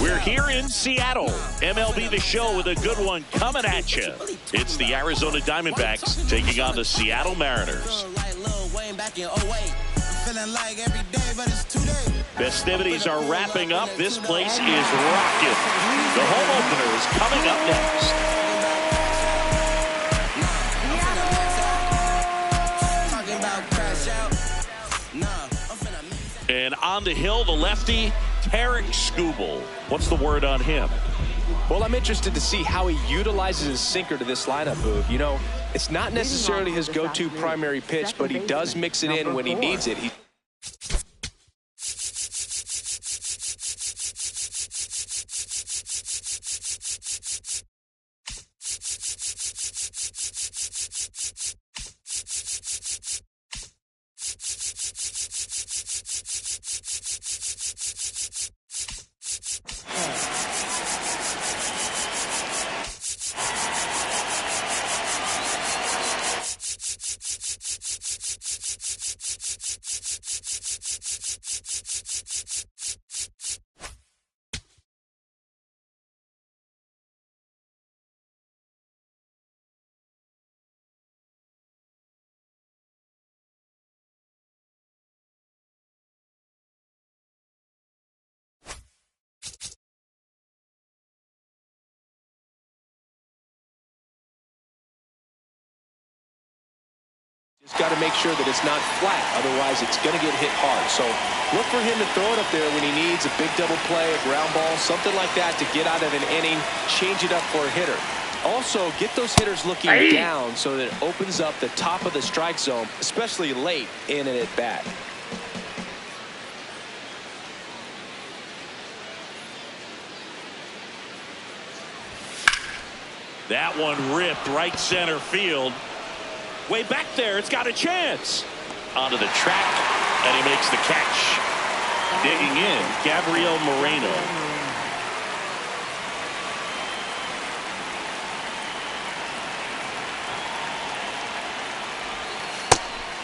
We're here in Seattle. MLB The Show with a good one coming at you. It's the Arizona Diamondbacks taking on the Seattle Mariners. Festivities are wrapping up. This place is rocking. The home opener is coming up next. And on the hill, the lefty, Tarek Skubal. What's the word on him? Well, I'm interested to see how he utilizes his sinker to this lineup, Boog. You know, it's not necessarily his go-to primary pitch, but he does mix it in when he needs it. Just got to make sure that it's not flat, otherwise it's going to get hit hard. So look for him to throw it up there when he needs a big double play, a ground ball, something like that to get out of an inning, change it up for a hitter. Also, get those hitters looking down so that it opens up the top of the strike zone, especially late in an at-bat. That one ripped right center field. Way back there, it's got a chance. Onto the track, and he makes the catch. Digging in, Gabriel Moreno.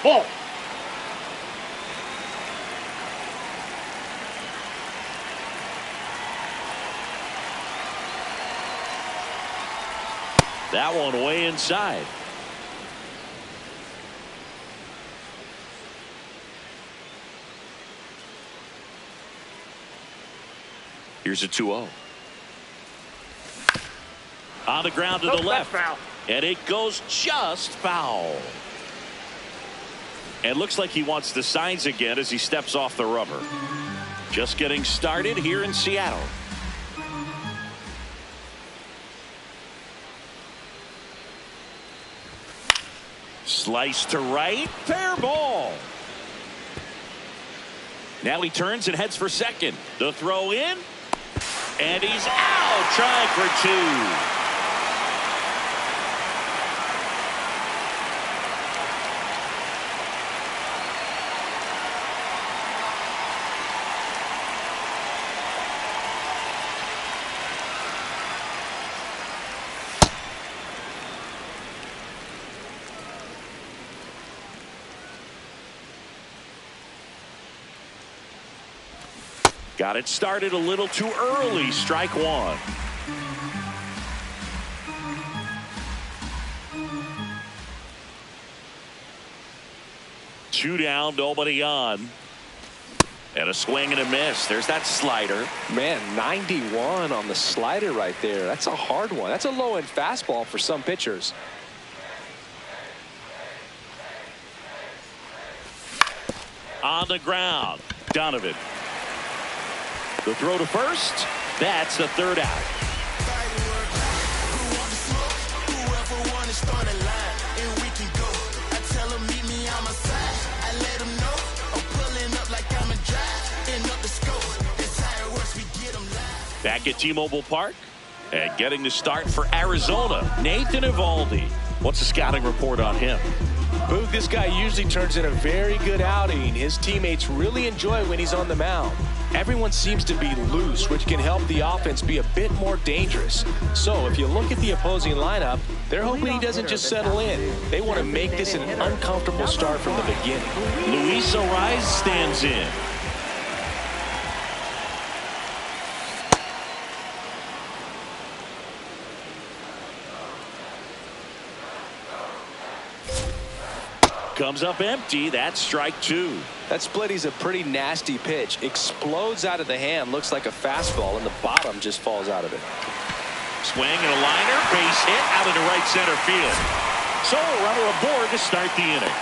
Ball. That one way inside. Here's a 2-0. On the ground to the left. Foul. And it goes just foul. And looks like he wants the signs again as he steps off the rubber. Just getting started here in Seattle. Slice to right. Fair ball. Now he turns and heads for second. The throw in. And he's out, trying for two. Got it started a little too early. Strike one. Two down, nobody on. And a swing and a miss. There's that slider. Man, 91 on the slider right there. That's a hard one. That's a low-end fastball for some pitchers. On the ground, Donovan. The throw to first. That's the third out. Back at T-Mobile Park and getting the start for Arizona, Nathan Eovaldi. What's the scouting report on him? Boog, this guy usually turns in a very good outing. His teammates really enjoy when he's on the mound. Everyone seems to be loose, which can help the offense be a bit more dangerous. So if you look at the opposing lineup, they're hoping he doesn't just settle in. They want to make this an uncomfortable start from the beginning. Luis Ariz stands in. Comes up empty. That's strike two. That splitty's a pretty nasty pitch. Explodes out of the hand. Looks like a fastball, and the bottom just falls out of it. Swing and a liner. Base hit out into right center field. So a runner aboard to start the inning.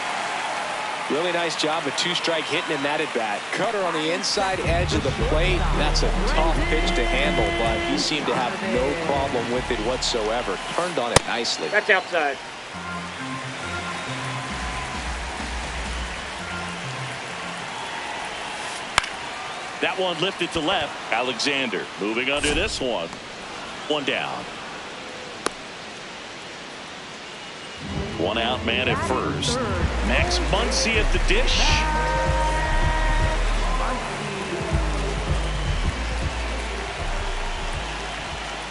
Really nice job of two-strike hitting in that at-bat. Cutter on the inside edge of the plate. That's a tough pitch to handle, but he seemed to have no problem with it whatsoever. Turned on it nicely. That's outside. That one lifted to left. Alexander moving under this one. One down. One out man at first. Max Muncy at the dish.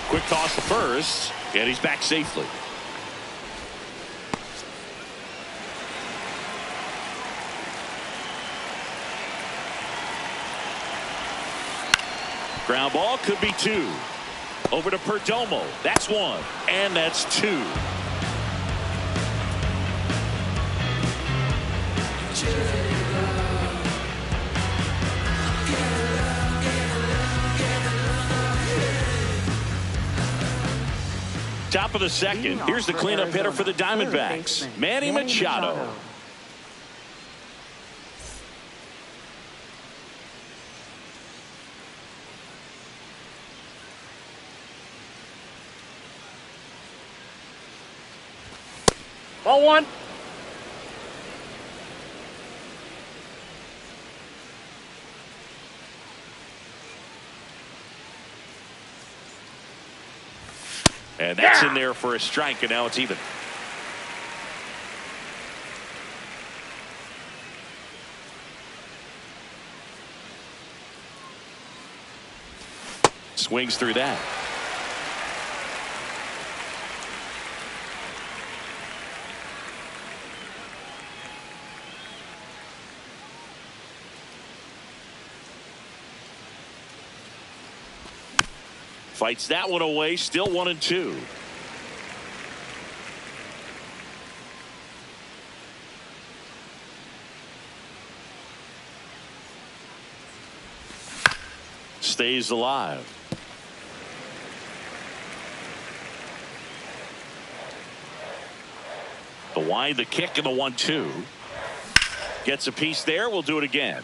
Quick toss to first, and he's back safely. Ground ball could be two. Over to Perdomo. That's one, and that's two. Top of the second. Here's the cleanup hitter for the Diamondbacks, Manny Machado. Ball one. And that's in there for a strike, and now it's even. Swings through that. Fights that one away. Still 1-2. Stays alive. The wide, the kick, and the 1-2. Gets a piece there. We'll do it again.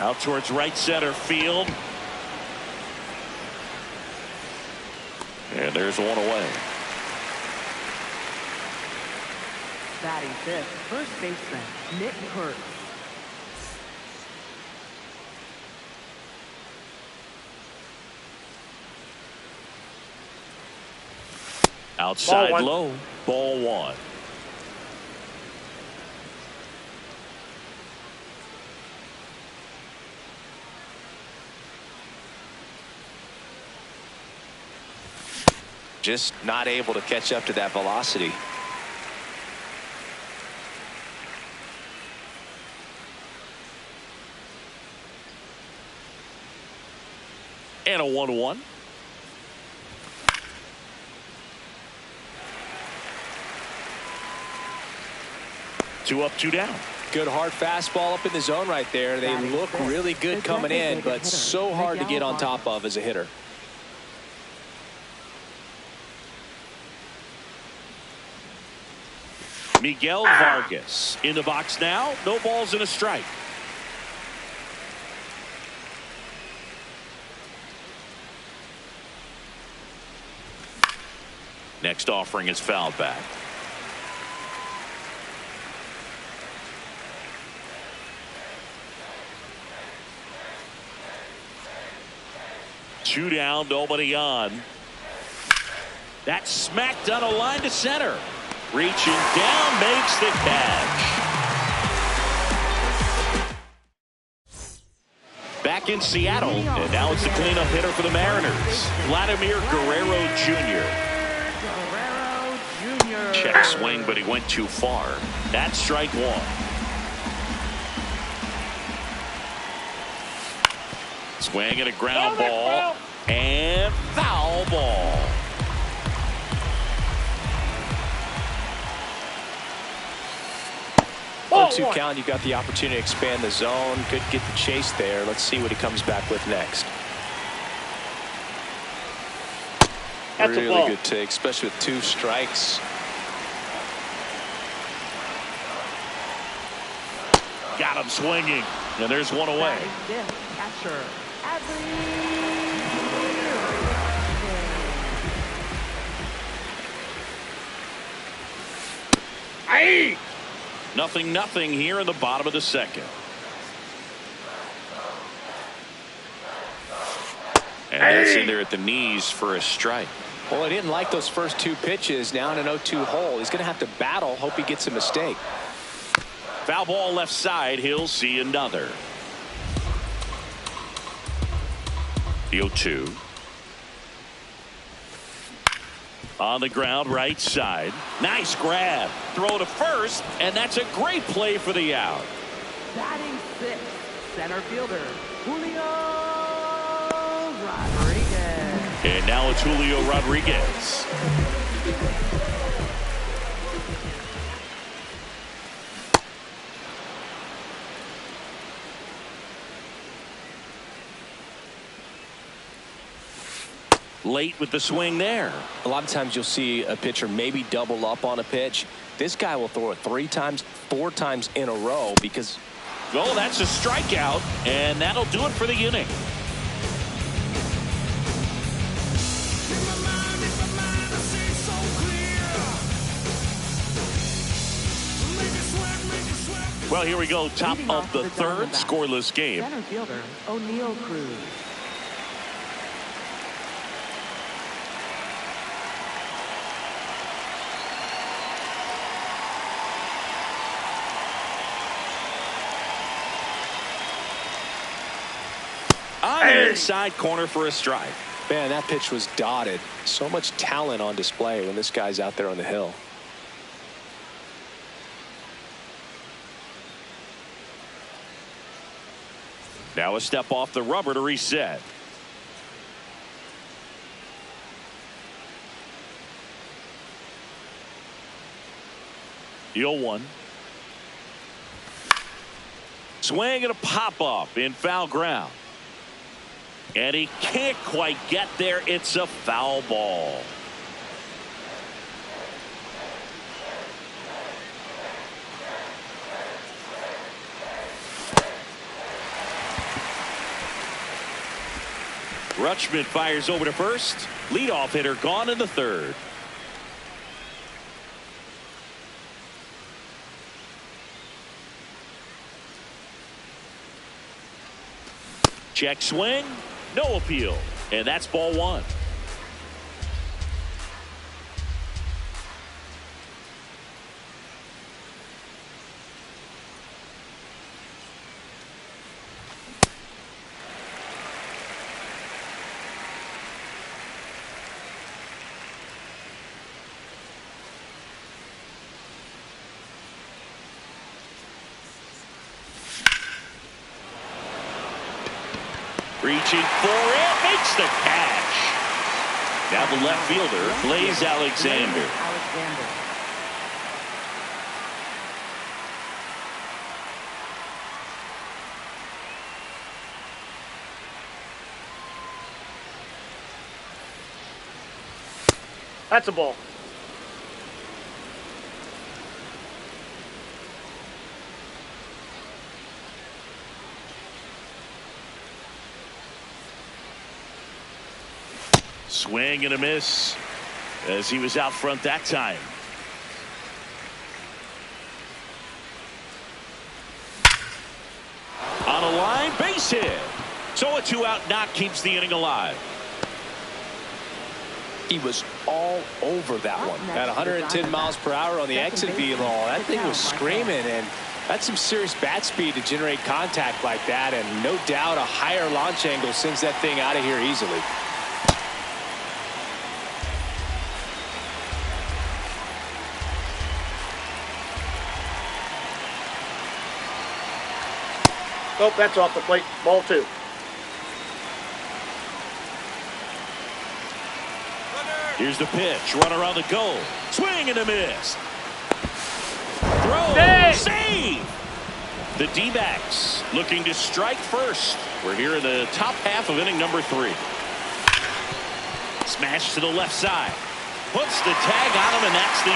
Out towards right center field. And there's one away. Batting fifth, first baseman, Nick Hurt. Outside Ball one. low. Ball one. Just not able to catch up to that velocity. And a 1-1. Two up, two down. Good hard fastball up in the zone right there. They look really good coming in, but so hard to get on top of as a hitter. Miguel Vargas in the box now. No balls and a strike. Next offering is fouled back. Two down, nobody on. That's smacked on a line to center. Reaching down, makes the catch. Back in Seattle, and now it's the cleanup hitter for the Mariners, Vladimir Guerrero Jr. Check swing, but he went too far. That's strike one. Swing and a ground ball. And foul ball. Oh, 2 count. You got the opportunity to expand the zone. Could get the chase there. Let's see what he comes back with next. That's a ball. Really good take, especially with 2 strikes. Got him swinging. And there's one away. Catcher. Aye. 0-0 here in the bottom of the second. And that's in there at the knees for a strike. Well, he didn't like those first 2 pitches. Now in an 0-2 hole. He's going to have to battle. Hope he gets a mistake. Foul ball left side. He'll see another. The 0-2. On the ground, right side. Nice grab. Throw to first, and that's a great play for the out. Batting 6th, center fielder, Julio Rodriguez. And now it's Julio Rodriguez. Late with the swing there. A lot of times you'll see a pitcher maybe double up on a pitch. This guy will throw it 3 times, 4 times in a row because. Oh, that's a strikeout, and that'll do it for the inning. Well, here we go. Top of the third, scoreless game. Center fielder, O'Neal Cruz. On the inside corner for a strike. Man, that pitch was dotted. So much talent on display when this guy's out there on the hill. Now a step off the rubber to reset. The 0-1. Swing and a pop-up in foul ground. And he can't quite get there. It's a foul ball. Rutschman fires over to first. Leadoff hitter gone in the third. Check swing. No appeal. And that's ball 1. Reaching for it, makes the catch. Now the left fielder, Blaze Alexander. That's a ball. Swing and a miss as he was out front that time. On a line, base hit. So a 2-out knock keeps the inning alive. He was all over that one. At 110 miles per hour on the exit velo, that thing was screaming, and that's some serious bat speed to generate contact like that, and no doubt a higher launch angle sends that thing out of here easily. Oh, that's off the plate. Ball 2. Here's the pitch. Runner on the goal. Swing and a miss. Throw. Hey! Save. The D-backs looking to strike first. We're here in the top half of inning number 3. Smash to the left side. Puts the tag on him, and that's the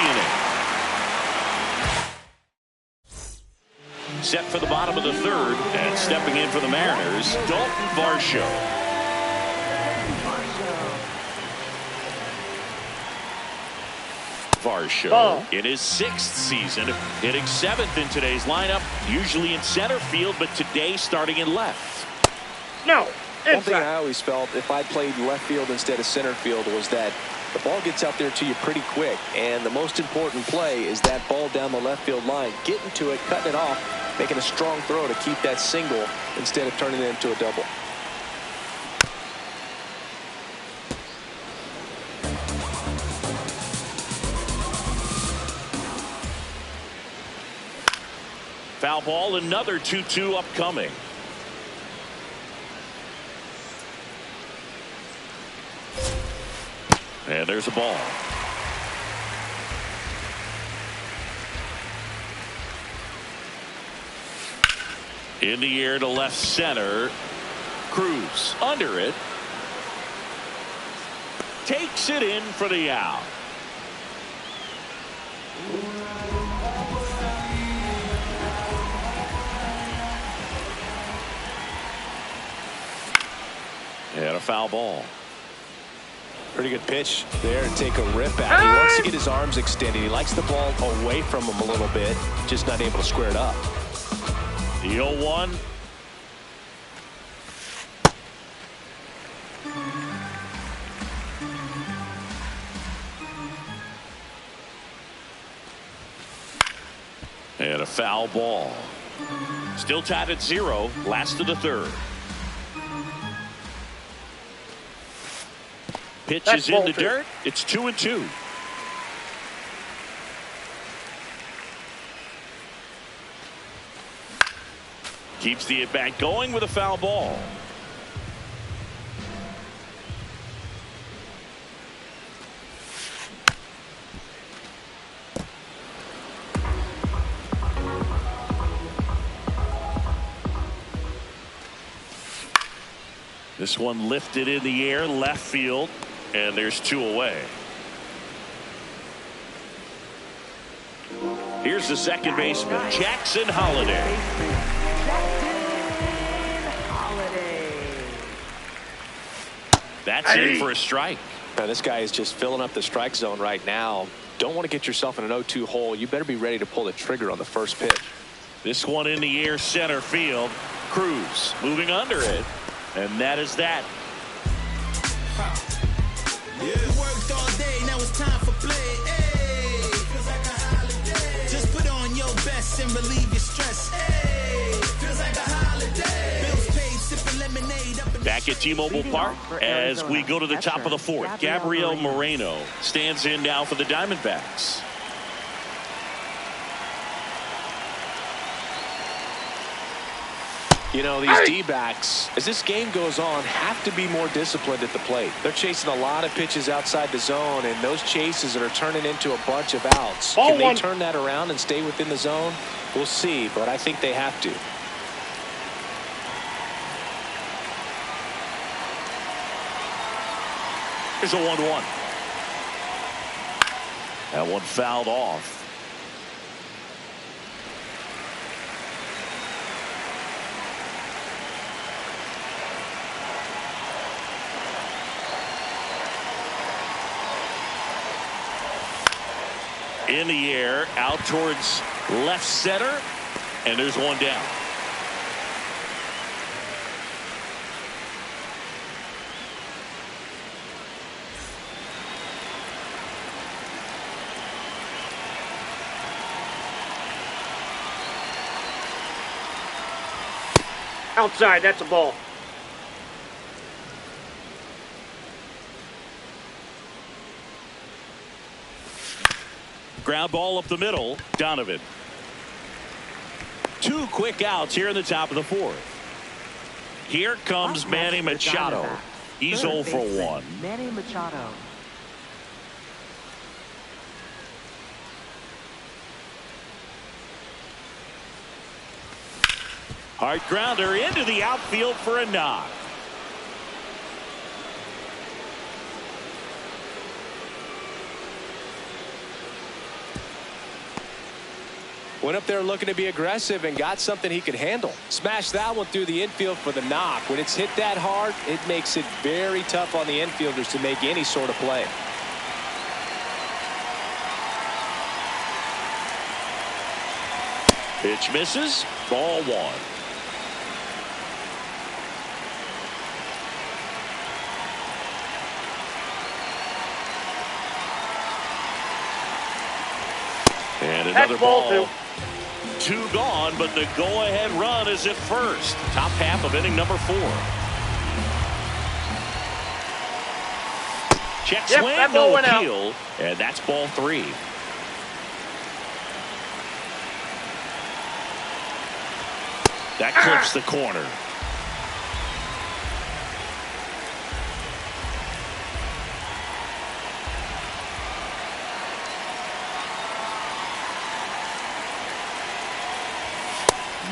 inning. Set for the bottom of the 3rd, and stepping in for the Mariners, Dalton Varsho. Varsho in his 6th season, hitting 7th in today's lineup, usually in center field, but today starting in left. No. One thing I always felt if I played left field instead of center field was that the ball gets out there to you pretty quick, and the most important play is that ball down the left field line, getting to it, cutting it off, making a strong throw to keep that single instead of turning it into a double. Foul ball, another 2-2 upcoming. And there's a ball. In the air to left center. Cruz under it. Takes it in for the out. And a foul ball. Pretty good pitch there to take a rip at. He wants to get his arms extended. He likes the ball away from him a little bit, just not able to square it up. The 0-1. And a foul ball. Still tied at 0. Last of the 3rd. Pitch is in the dirt. It's 2-2. Keeps the at-bat going with a foul ball. This one lifted in the air, left field, and there's 2 away. Here's the second baseman, Jackson Holliday. That's in for a strike. Now, this guy is just filling up the strike zone right now. Don't want to get yourself in an 0-2 hole. You better be ready to pull the trigger on the first pitch. This one in the air, center field. Cruz moving under it. And that is that. You worked all day, now it's time for play. Hey, feels like a holiday. Just put on your best and relieve your stress. Hey, feels like a holiday. Bills paid, sipping lemonade up in Back at T-Mobile Park as we go to the top of the 4th. Gabriel Moreno stands in now for the Diamondbacks. You know, these D-backs, as this game goes on, have to be more disciplined at the plate. They're chasing a lot of pitches outside the zone, and those chases are turning into a bunch of outs. Can they turn that around and stay within the zone? We'll see, but I think they have to. Here's a 1-1. That one fouled off. In the air, out towards left center, and there's one down. Outside, that's a ball. Ground ball up the middle. Donovan. 2 quick outs here in the top of the 4th. Here comes Manny Machado. He's 0 for 1. Manny Machado. Hard grounder into the outfield for a knock. Went up there looking to be aggressive and got something he could handle. Smashed that one through the infield for the knock. When it's hit that hard, it makes it very tough on the infielders to make any sort of play. Pitch misses. Ball one. And another ball. Two gone, but the go-ahead run is at first. Top half of inning number 4. Check swing, no appeal, and that's ball 3. That clips the corner.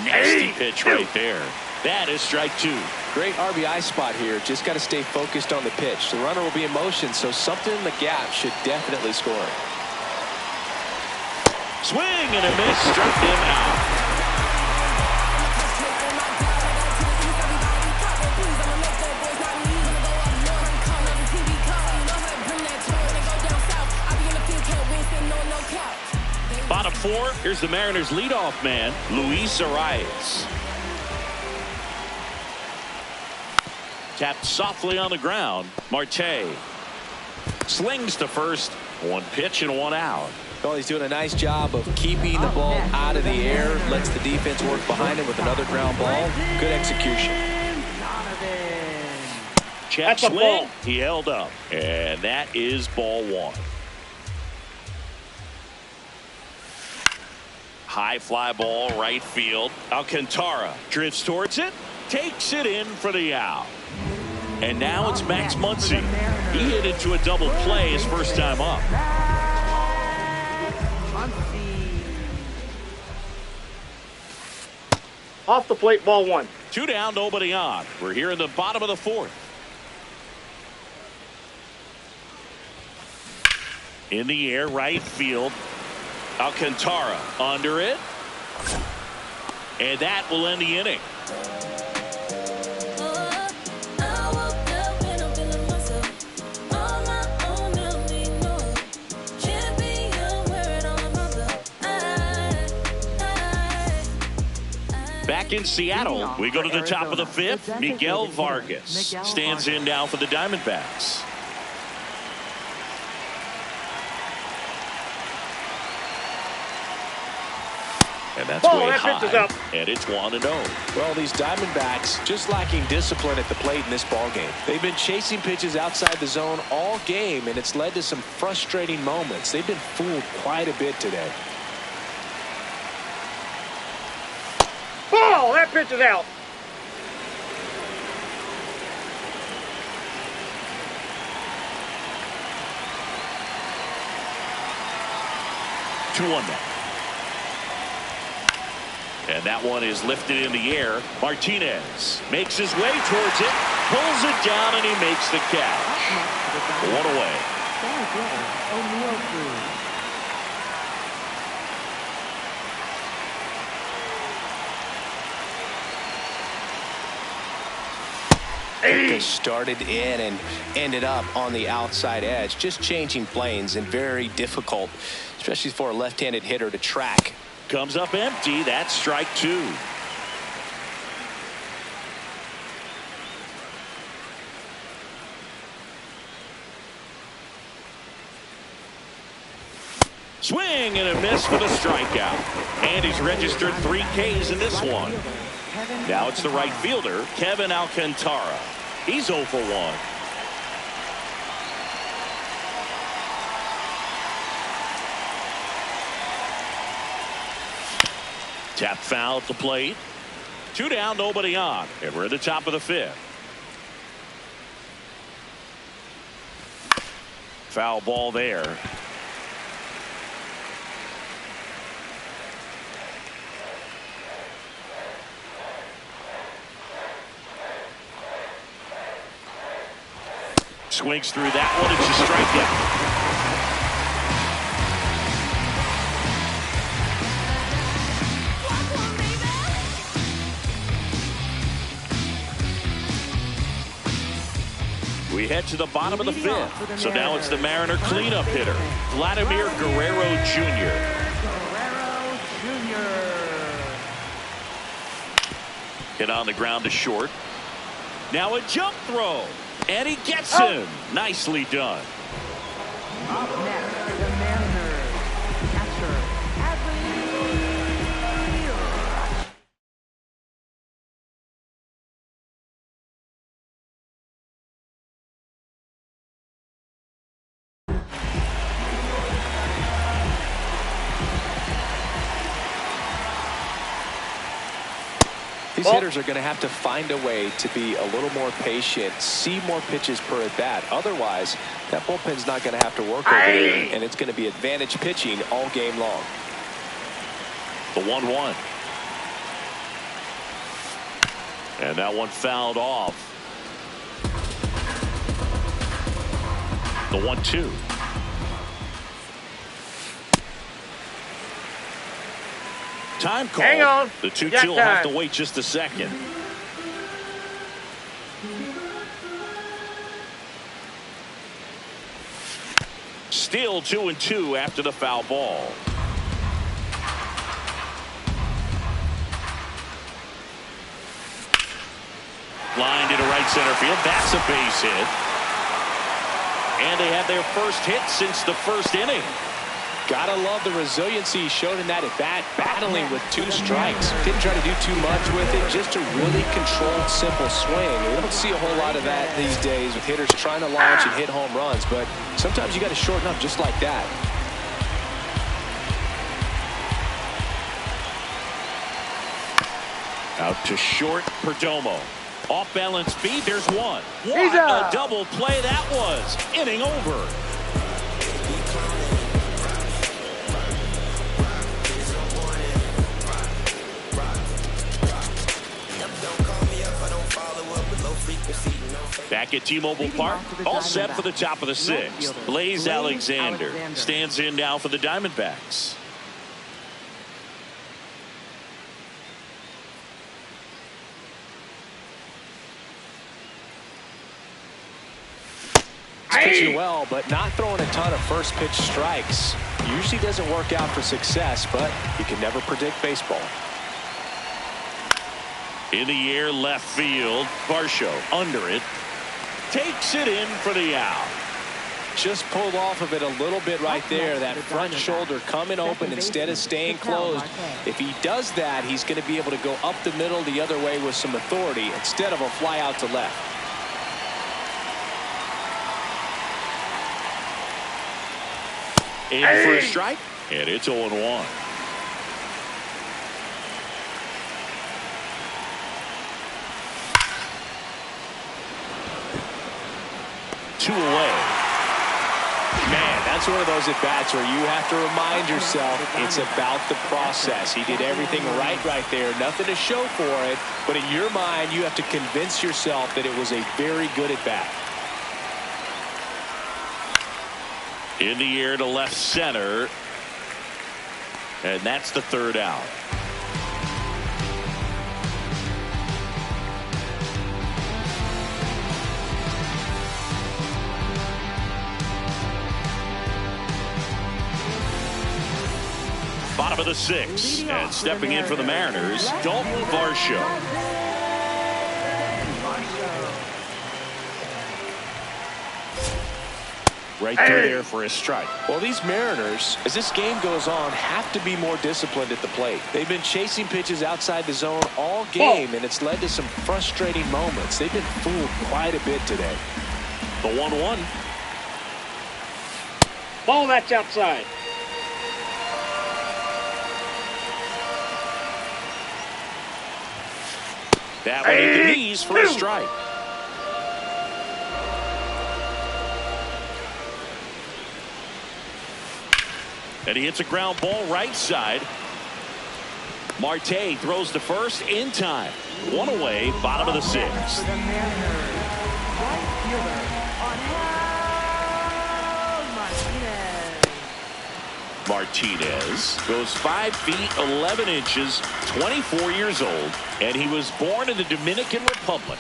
Nasty pitch right there. That is strike 2. Great RBI spot here. Just got to stay focused on the pitch. The runner will be in motion, so something in the gap should definitely score. Swing and a miss. Struck him out. Bottom 4, here's the Mariners leadoff man, Luis Arias. Tapped softly on the ground. Marte slings to first. 1 pitch and 1 out. Well, he's doing a nice job of keeping the ball out of the air. Lets the defense work behind him with another ground ball. Good execution. Check swing. He held up. And that is ball 1. High fly ball right field. Alcantara drifts towards it. Takes it in for the out. And now it's Max Muncy. He hit into a double play his first time up. Off the plate, ball 1. 2 down, nobody on. We're here in the bottom of the 4th. In the air, right field. Alcantara under it. And that will end the inning. Back in Seattle, we go to the top of the 5th. Miguel Vargas stands in now for the Diamondbacks. And that's way high, and it's 1-0. Well, these Diamondbacks just lacking discipline at the plate in this ballgame. They've been chasing pitches outside the zone all game, and it's led to some frustrating moments. They've been fooled quite a bit today. Ball! That pitch is out. Two-1 now. And that one is lifted in the air. Martinez makes his way towards it, pulls it down, and he makes the catch. 1 away. They started in and ended up on the outside edge, just changing planes, and very difficult, especially for a left-handed hitter, to track. Comes up empty. That's strike 2. Swing and a miss for the strikeout. And he's registered 3 Ks in this one. Now it's the right fielder, Kevin Alcantara. He's 0 for 1. Tap foul at the plate. 2 down, nobody on. And we're at the top of the 5th. Foul ball there. swings through that one. It's a strikeout. We head to the bottom of the fifth. So now it's the Mariner cleanup hitter, Vladimir Guerrero Jr. Hit on the ground to short. Now a jump throw. And he gets him. Nicely done. Up next, the Mariners catcher, These hitters are going to have to find a way to be a little more patient, see more pitches per at bat. Otherwise, that bullpen's not going to have to work over there, and it's going to be advantage pitching all game long. The 1-1. And that one fouled off. The 1-2. Time call. Hang on. The 2-2 will have to wait just a second. Still 2-2 after the foul ball. Line into right center field. That's a base hit. And they had their first hit since the first inning. Gotta love the resiliency he showed in that at bat, battling with 2 strikes. Didn't try to do too much with it, just a really controlled, simple swing. We don't see a whole lot of that these days with hitters trying to launch and hit home runs, but sometimes you got to shorten up just like that. Out to short, Perdomo. Off balance speed, there's one. What a double play that was. Inning over. Back at T-Mobile Park, all set for the top of the 6th. Blaze Alexander stands in now for the Diamondbacks. He's pitching well, but not throwing a ton of first pitch strikes. Usually doesn't work out for success, but you can never predict baseball. In the air, left field. Varsho under it. Takes it in for the out. Just pulled off of it a little bit right there. That front shoulder coming open instead of staying closed. If he does that, he's going to be able to go up the middle the other way with some authority instead of a fly out to left. In for a strike, and it's 0-1. Two away. Man, that's one of those at-bats where you have to remind yourself it's about the process. He did everything right there. Nothing to show for it, but in your mind, you have to convince yourself that it was a very good at-bat. In the air to left center. And that's the 3rd out. Bottom of the 6th, and stepping in for the Mariners, Dalton Varsho. Right through there for a strike. Well, these Mariners, as this game goes on, have to be more disciplined at the plate. They've been chasing pitches outside the zone all game, and it's led to some frustrating moments. They've been fooled quite a bit today. The 1-1. Ball, that's outside. That one hit the knees for a strike. And he hits a ground ball right side. Marte throws to first in time. One away, bottom of the 6th. The Mariners, right fielder on Martinez goes 5 feet 11 inches, 24 years old, and he was born in the Dominican Republic.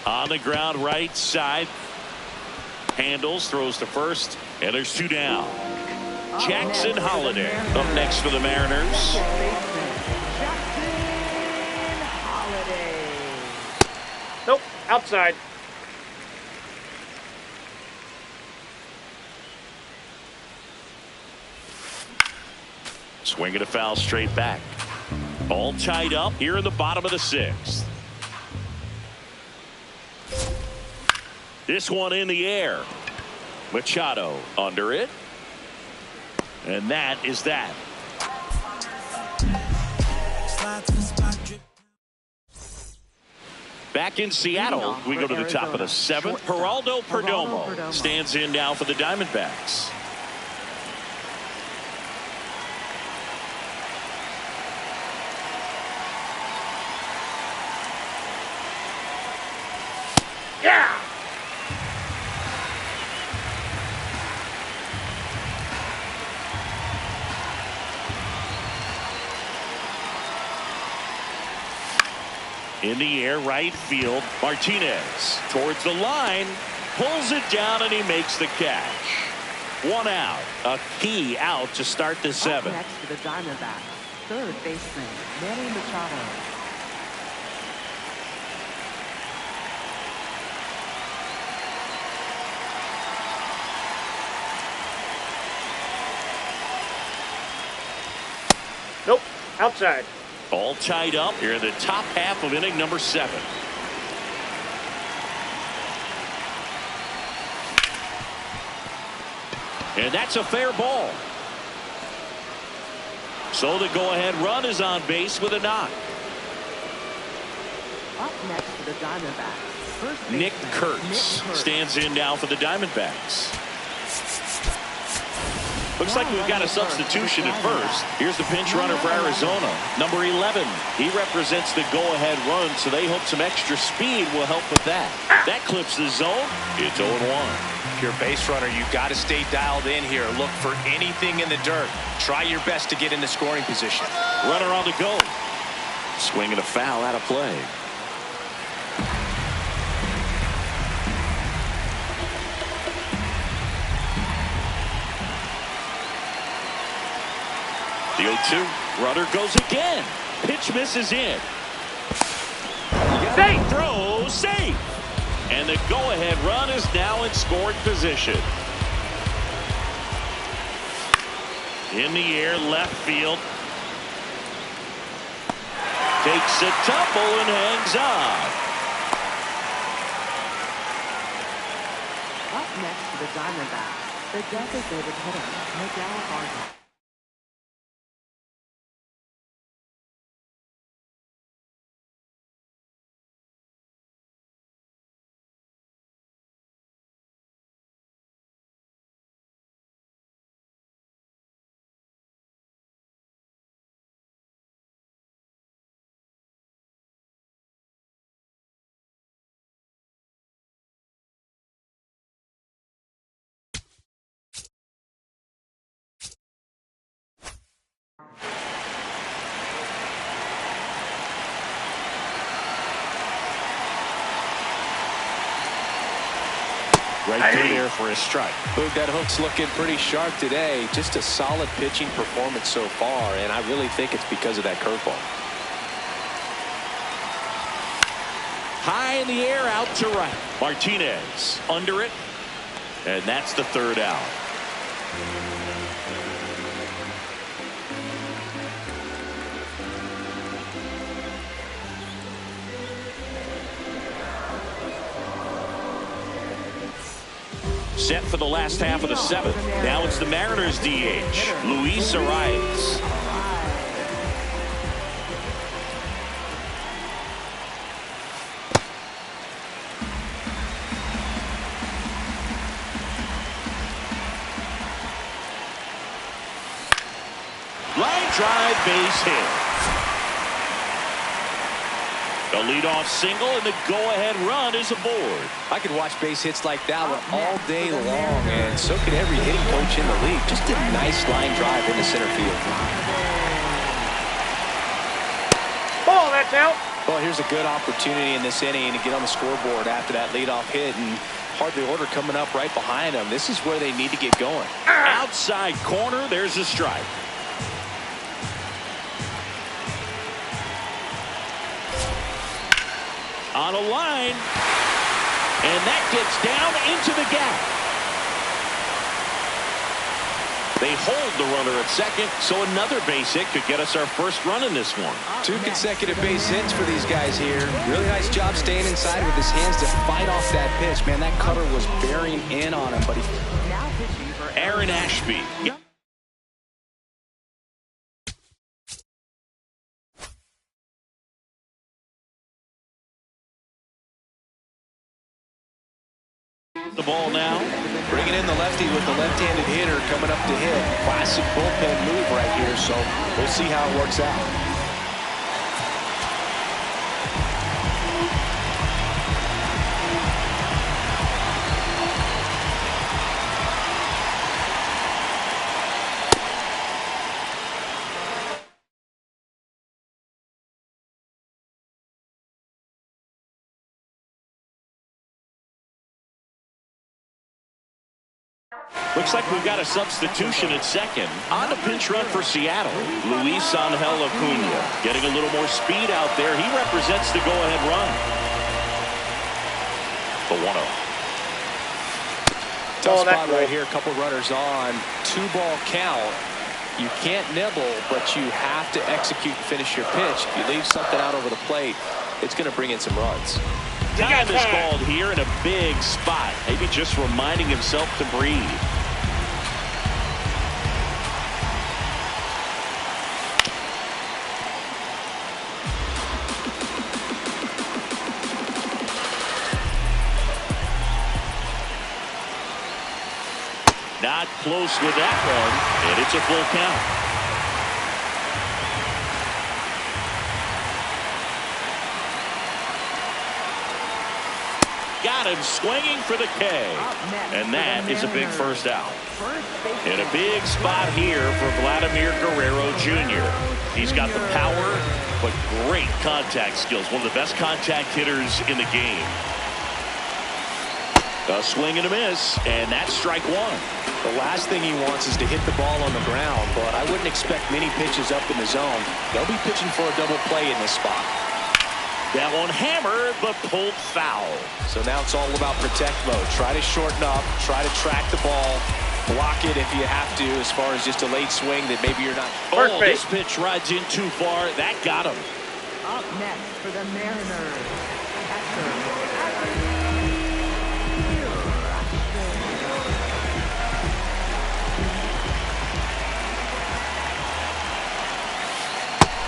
On the ground right side, handles, throws to first, and there's 2 down. Jackson Holiday up next for the Mariners. Nope, outside. Swinging a foul straight back. All tied up here in the bottom of the 6th. This one in the air. Machado under it. And that is that. Back in Seattle, we go to the top of the 7th. Geraldo Perdomo stands in now for the Diamondbacks. Yeah! In the air, right field. Martinez towards the line, pulls it down, and he makes the catch. 1 out. A key out to start the 7th. Next to the Diamondbacks, third baseman Manny Machado. Nope, outside. All tied up here in the top half of inning number 7. And that's a fair ball. So the go-ahead run is on base with a knock. Up next to the Diamondbacks, first Nick baseman Kurtz stands in now for the Diamondbacks. Looks like we've got a substitution at first. Here's the pinch runner for Arizona, number 11. He represents the go-ahead run, so they hope some extra speed will help with that. That clips the zone. It's 0-1. If you're a base runner, you've got to stay dialed in here. Look for anything in the dirt. Try your best to get into scoring position. Runner on the go. Swinging a foul out of play. The 0-2. Runner goes again. Pitch misses in. Safe! Throw safe. And the go-ahead run is now in scoring position. In the air, left field. Takes a tumble and hangs on. Up next to the Diamondbacks, the designated hitter Miguel Vargas. Right there for a strike. Boog, that hook's looking pretty sharp today. Just a solid pitching performance so far, and I really think it's because of that curveball. High in the air, out to right. Martinez under it, and that's the 3rd out. Set for the last half of the 7th. Now it's the Mariners DH, Luis Arias. Line drive, base hit. A leadoff single, and the go-ahead run is aboard. I could watch base hits like that one all day long, and so could every hitting coach in the league. Just a nice line drive into center field. Ball, that's out. Well, here's a good opportunity in this inning to get on the scoreboard after that leadoff hit, and hardly order coming up right behind them. This is where they need to get going. Outside corner, there's a strike. On a line, and that gets down into the gap. They hold the runner at second, so another base hit could get us our first run in this one. 2 consecutive base hits for these guys here. Really nice job staying inside with his hands to fight off that pitch. Man, that cutter was bearing in on him, but he... Now pitching for Aaron Ashby. The ball now. Bringing in the lefty with the left-handed hitter coming up to hit. Classic bullpen move right here, so we'll see how it works out. Looks like we've got a substitution at second. On the pinch run for Seattle, Luis Angel Acuna. Getting a little more speed out there. He represents the go-ahead run. The 1-0. Tough spot right here. A couple runners on. 2-ball count. You can't nibble, but you have to execute and finish your pitch. If you leave something out over the plate, it's going to bring in some runs. Time is called here in a big spot. Maybe just reminding himself to breathe. Not close with that one, and it's a full count. Got him swinging for the K. And that is a big first out. In a big spot here for Vladimir Guerrero Jr. He's got the power, but great contact skills. One of the best contact hitters in the game. A swing and a miss, and that's strike one. The last thing he wants is to hit the ball on the ground, but I wouldn't expect many pitches up in the zone. They'll be pitching for a double play in this spot. That one hammered, but pulled foul. So now it's all about protect mode. Try to shorten up, try to track the ball, block it if you have to, as far as just a late swing that maybe you're not. Oh, this pitch rides in too far. That got him. up next for the Mariners.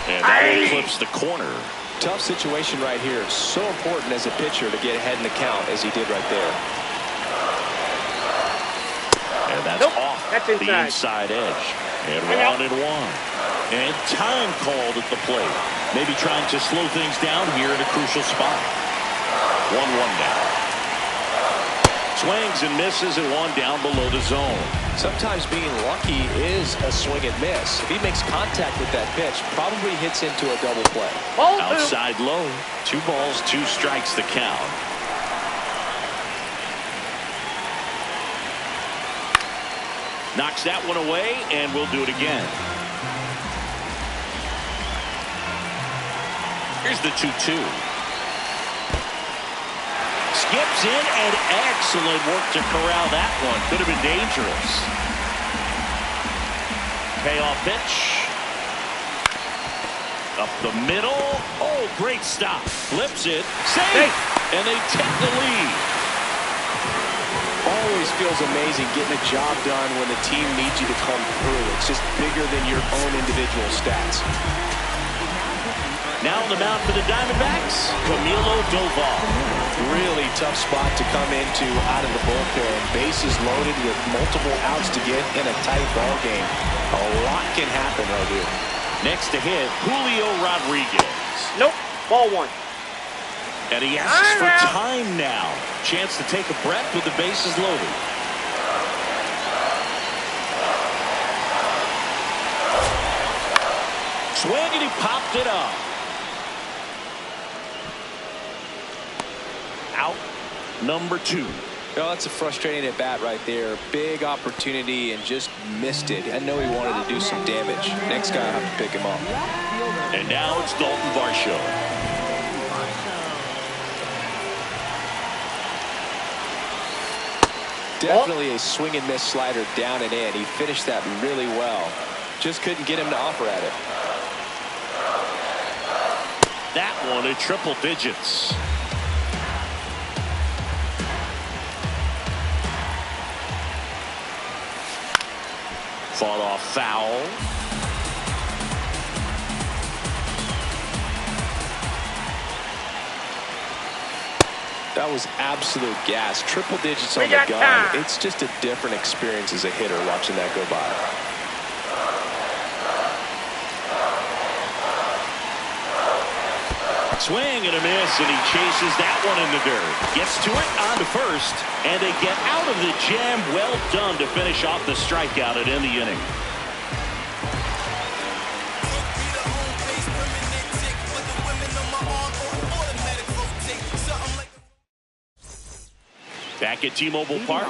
And that one clips the corner. Tough situation right here. So important as a pitcher to get ahead in the count as he did right there. And that's off the inside edge. And 1-1. And time called at the plate. Maybe trying to slow things down here in a crucial spot. 1-1 now. Swings and misses and one down below the zone. Sometimes being lucky is a swing and miss. If he makes contact with that pitch, probably hits into a double play. Outside low. 2 balls, 2 strikes the count. Knocks that one away, and we'll do it again. Here's the 2-2. Skips in, and excellent work to corral that one. Could have been dangerous. Payoff pitch. Up the middle. Oh, great stop. Flips it. Safe. And they take the lead. Always feels amazing getting a job done when the team needs you to come through. It's just bigger than your own individual stats. Now on the mound for the Diamondbacks, Camilo Doval. Really tough spot to come into out of the bullpen. Bases loaded with multiple outs to get in a tight ball game. A lot can happen right here. Next to hit, Julio Rodriguez. Nope. Ball 1. And he asks for time now. Chance to take a breath with the bases loaded. Swing, and he popped it up. Out number 2. Well, that's a frustrating at bat right there. Big opportunity and just missed it. I know he wanted to do some damage. Next guy will have to pick him up. And now it's Dalton Varsho. Definitely a swing and miss slider down and in. He finished that really well. Just couldn't get him to offer at it. That one at triple digits. Fought off foul. That was absolute gas. Triple digits on the gun. It's just a different experience as a hitter watching that go by. Swing and a miss, and he chases that one in the dirt. Gets to it on to first, and they get out of the jam. Well done to finish off the strikeout and end the inning. Back at T-Mobile Park,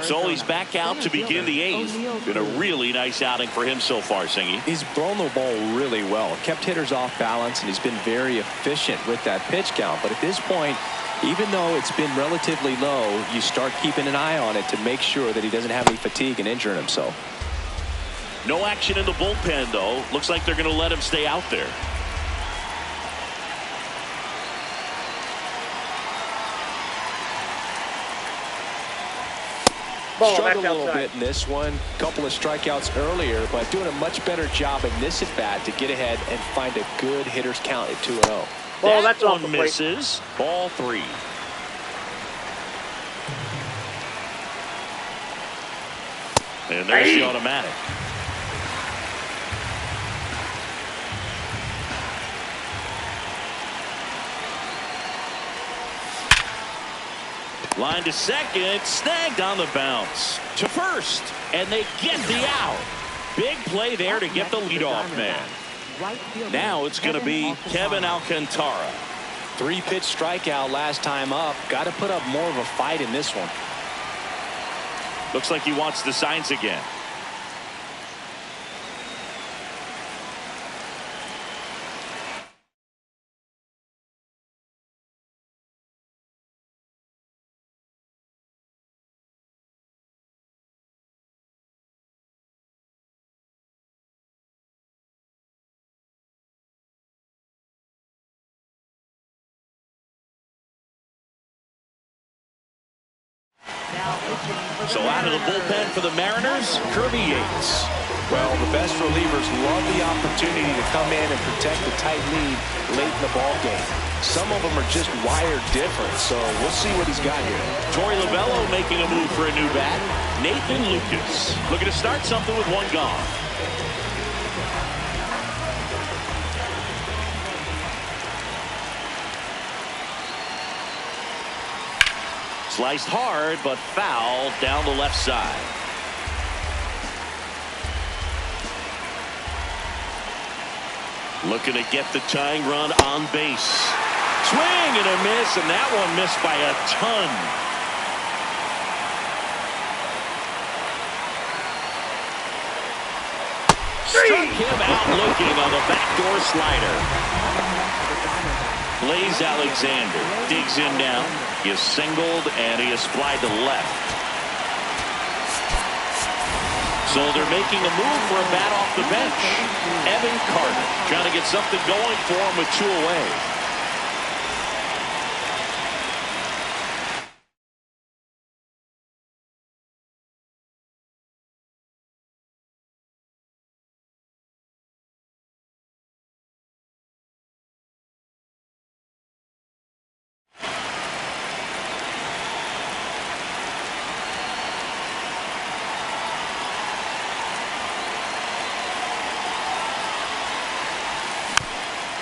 so he's back out to begin the 8th. Been a really nice outing for him so far, Singy. He's thrown the ball really well, kept hitters off balance, and he's been very efficient with that pitch count. But at this point, even though it's been relatively low, you start keeping an eye on it to make sure that he doesn't have any fatigue and injuring himself. No action in the bullpen, though. Looks like they're going to let him stay out there. Struggled a little bit in this one. Couple of strikeouts earlier, but doing a much better job in this at bat to get ahead and find a good hitter's count at 2-0. Ball, that's one misses. Ball 3. And there's the automatic. Line to second, snagged on the bounce. To first, and they get the out. Big play there to get the leadoff man. Now it's going to be Kevin Alcantara. 3-pitch strikeout last time up. Got to put up more of a fight in this one. Looks like he wants the signs again. So out of the bullpen for the Mariners, Kirby Yates. Well, the best relievers love the opportunity to come in and protect the tight lead late in the ball game. Some of them are just wired different, so we'll see what he's got here. Torey Lovullo making a move for a new bat. Nathan Lucas looking to start something with one gone. Sliced hard, but foul down the left side. Looking to get the tying run on base. Swing and a miss, and that one missed by a ton. Struck him out looking on the backdoor slider. Blaze Alexander digs in now. He is singled and he is flied to left. So they're making a move for a bat off the bench. Evan Carter trying to get something going for him with 2 away.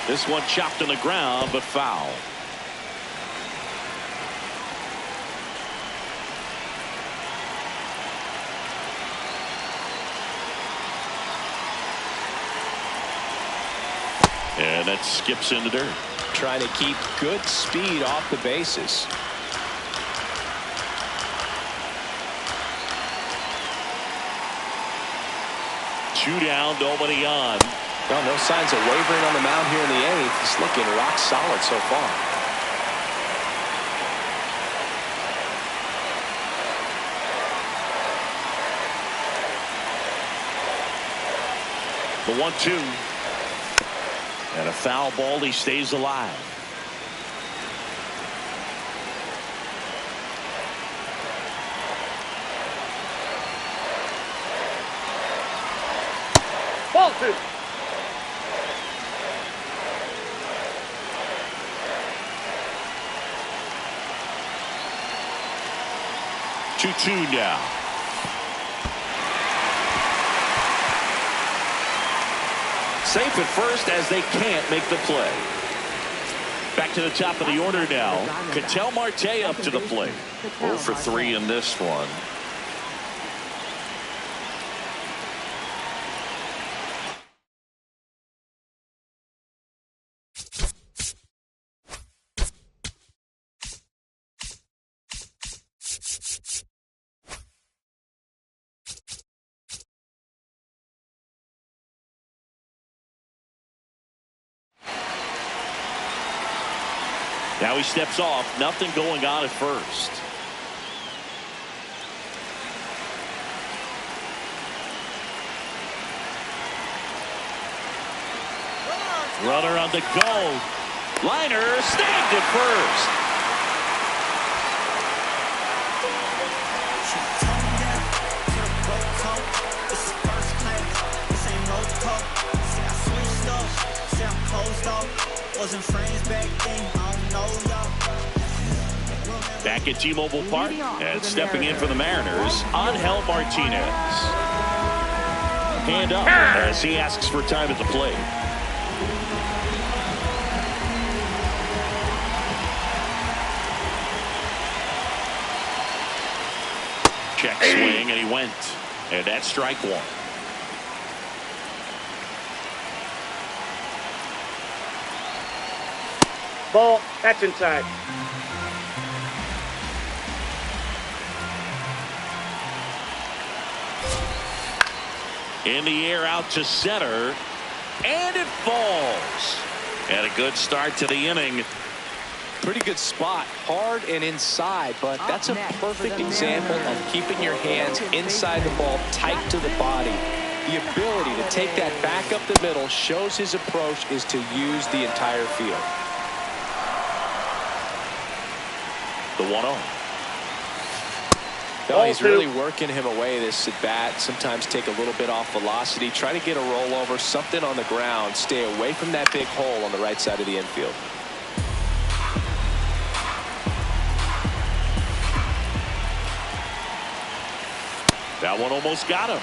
This one chopped on the ground, but foul. And that skips into dirt. Trying to keep good speed off the bases. Two down, nobody on. Well, no signs of wavering on the mound here in the 8th. He's looking rock solid so far. The 1-2. And a foul ball. He stays alive. Ball 2. Two now. Safe at first as they can't make the play. Back to the top of the order now. Ketel Marte up to the plate. 0 for 3 in this one. Now he steps off. Nothing going on at first. Runner on the go. Liner snagged at first. Wasn't friends back then. Back at T-Mobile Park and stepping in for the Mariners, Angel Martinez. Hand up as he asks for time at the plate. Check swing and he went. And that's strike 1. Ball. That's inside. In the air out to center. And it falls. And a good start to the inning. Pretty good spot. Hard and inside, but that's a perfect example of keeping your hands inside the ball, tight to the body. The ability to take that back up the middle shows his approach is to use the entire field. The 1-0. No, he's really working him away this at bat. Sometimes take a little bit off velocity. Try to get a rollover, something on the ground. Stay away from that big hole on the right side of the infield. That one almost got him.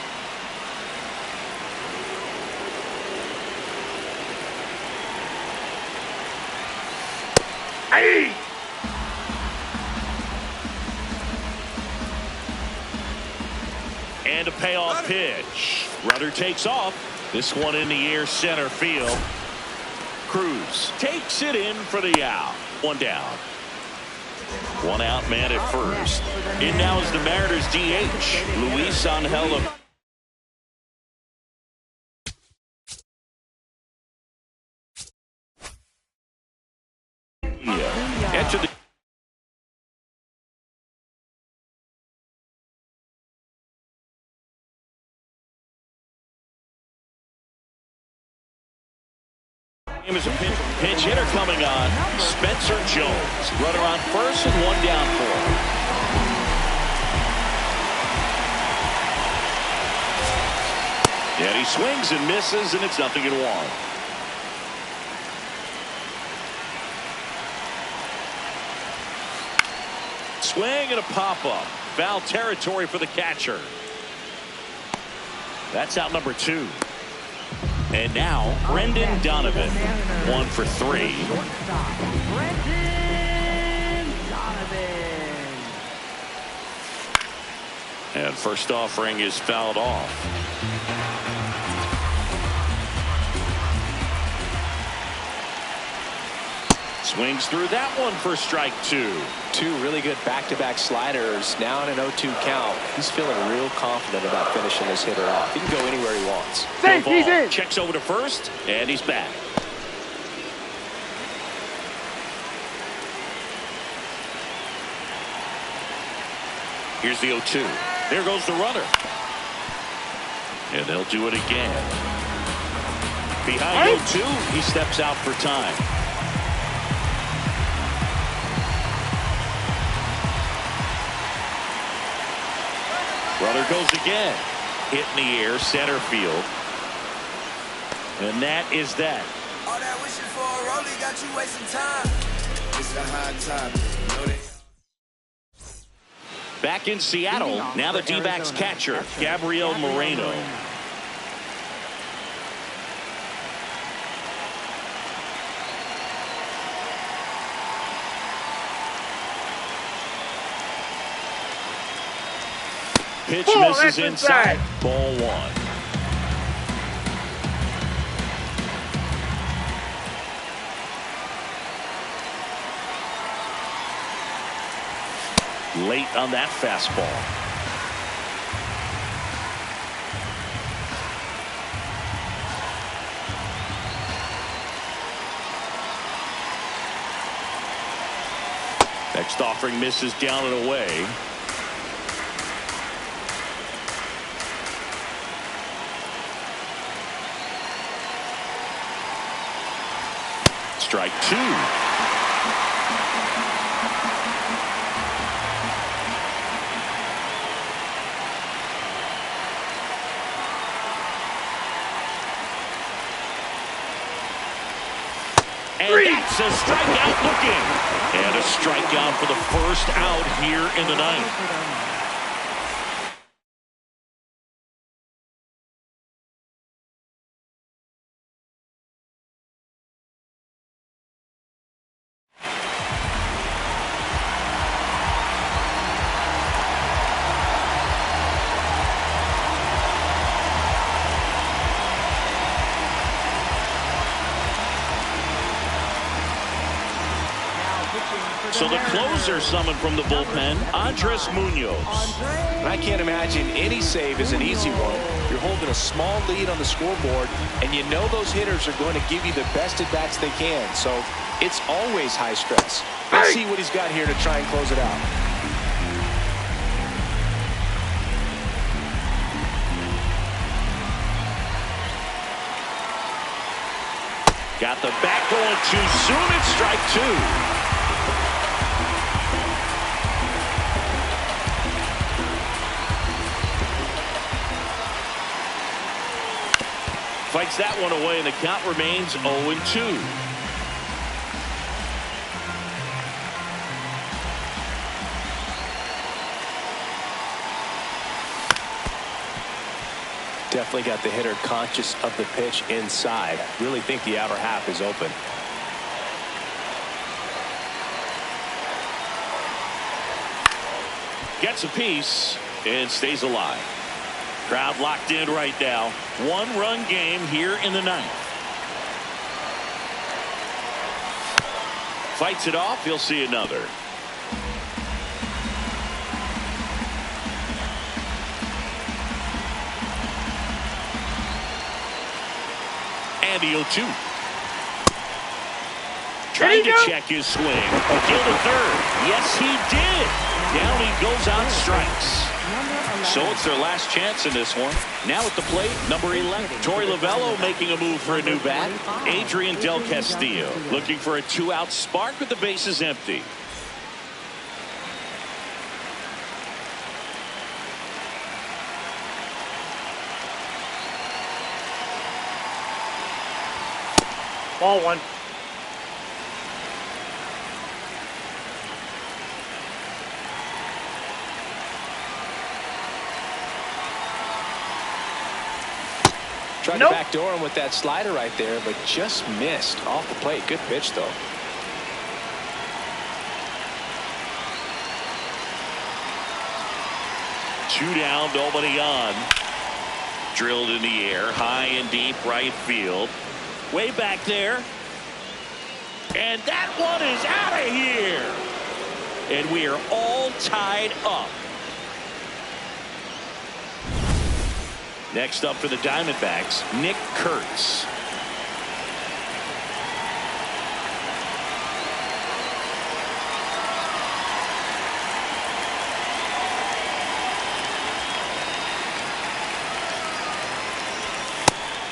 Hey! And a payoff pitch. Runner takes off. This one in the air, center field. Cruz takes it in for the out. One down. One out man at first. In now is the Mariners DH, Luis Angel. Enter the game is a pinch hitter coming on. Spencer Jones. Runner on first and one down for him. And he swings and misses, and it's 0-1. Swing and a pop-up. Foul territory for the catcher. That's out number 2. And now, Brendan Donovan, 1 for 3. Brendan Donovan. And first offering is fouled off. Swings through that one for strike two. Two really good back-to-back sliders. Now in an 0-2 count. He's feeling real confident about finishing this hitter off. He can go anywhere he wants. Safe, he's in. Checks over to first, and he's back. Here's the 0-2. There goes the runner. And they'll do it again. Behind 0-2, he steps out for time. Runner goes again. Hit in the air, center field. And that is that. All that wishing for a rollie got you wasting time. It's a hard time. You know that. Back in Seattle, now the D-backs catcher, Gabriel Moreno. Pitch misses inside. Ball one. Late on that fastball. Next offering misses down and away. Strike two. And that's a strikeout looking. And a strikeout for the first out here in the ninth. So the closer summoned from the bullpen, Andres Munoz. And I can't imagine any save is an easy one. You're holding a small lead on the scoreboard, and you know those hitters are going to give you the best at-bats they can. So it's always high stress. Let's see what he's got here to try and close it out. Got the bat going too soon. It's strike two. Fights that one away, and the count remains 0-2. Definitely got the hitter conscious of the pitch inside. Really think the outer half is open. Gets a piece and stays alive. Crowd locked in right now. One-run game here in the ninth. Fights it off. He'll see another. And the 0-2. Trying to check his swing. Kill to third. Yes, he did. Down he goes on strikes. So it's their last chance in this one. Now at the plate, number 11. Torey Lovullo making a move for a new bat. Adrian Del Castillo looking for a two-out spark with the bases empty. Ball one. Tried to backdoor him with that slider right there, but just missed off the plate. Good pitch, though. Two down, nobody on. Drilled in the air, high and deep right field. Way back there. And that one is out of here. And we are all tied up. Next up for the Diamondbacks, Nick Kurtz.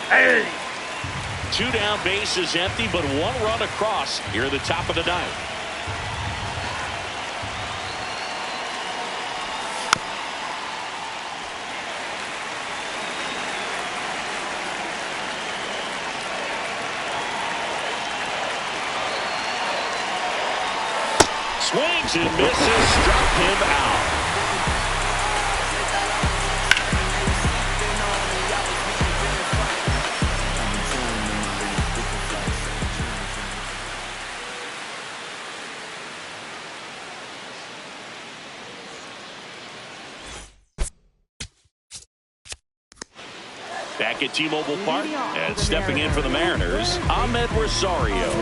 Hey! 2 down, bases empty, but 1 run across here at the top of the 9th. Swings and misses, struck him out. Back at T-Mobile Park and stepping in for the Mariners, Ahmed Rosario.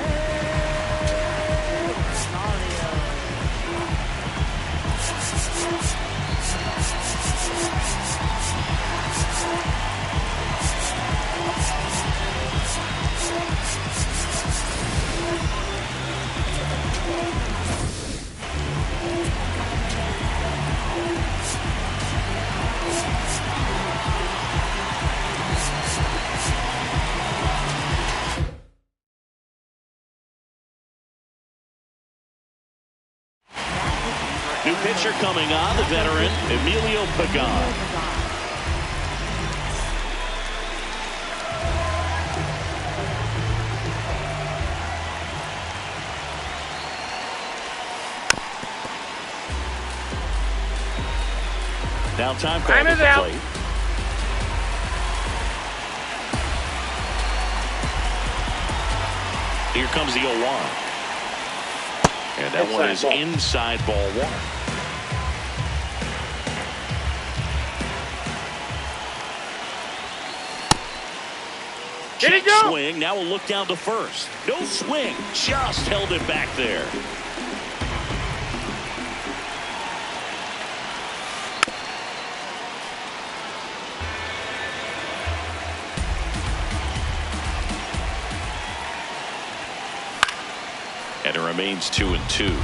New pitcher coming on, the veteran, Emilio Pagan. Now time called at the plate. Here comes the 0-1. And that one is inside ball 1. Get it, go! Swing. Now we'll look down to first. No swing. Just held it back there. And it remains 2-2.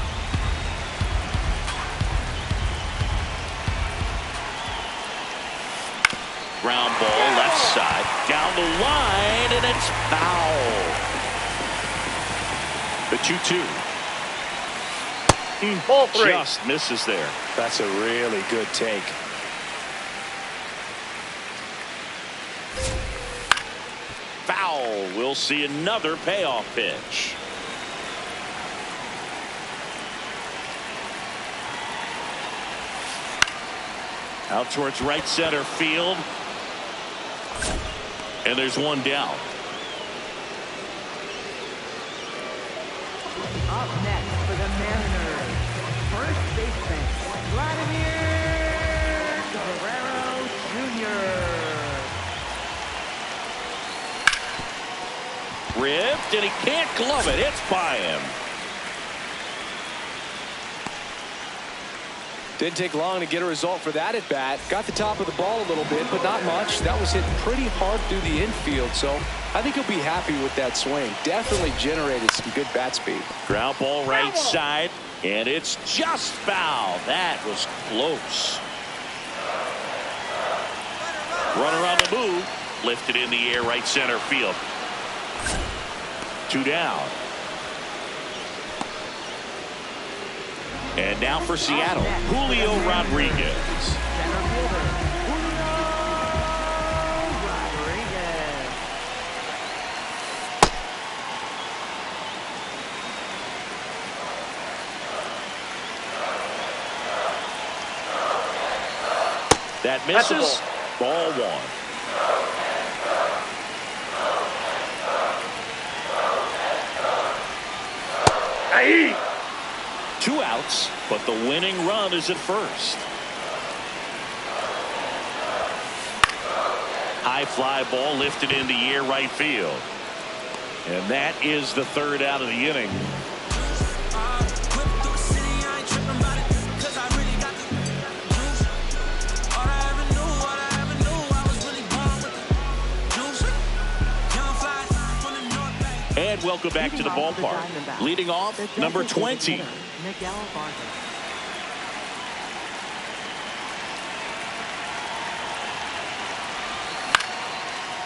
Ground ball left side down the line, and it's foul. The 2-2. Ball 3. Just misses there. That's a really good take. Foul. We'll see another payoff pitch. Out towards right center field. And there's one down. Up next for the Mariners, first baseman, Vladimir Guerrero Jr. Ripped, and he can't glove it. It's by him. Didn't take long to get a result for that at bat. Got the top of the ball a little bit, but not much. That was hit pretty hard through the infield, so I think he'll be happy with that swing. Definitely generated some good bat speed. Ground ball right side, and it's just foul. That was close. Runner on the move, lifted in the air right center field. 2 down. And now for Seattle, Julio Rodriguez. Center fielder, Julio Rodriguez. That misses. Ball 1. Hey! 2 outs, but the winning run is at first. High fly ball lifted in the air right field. And that is the third out of the inning. And welcome back to the ballpark. Leading off, number 20.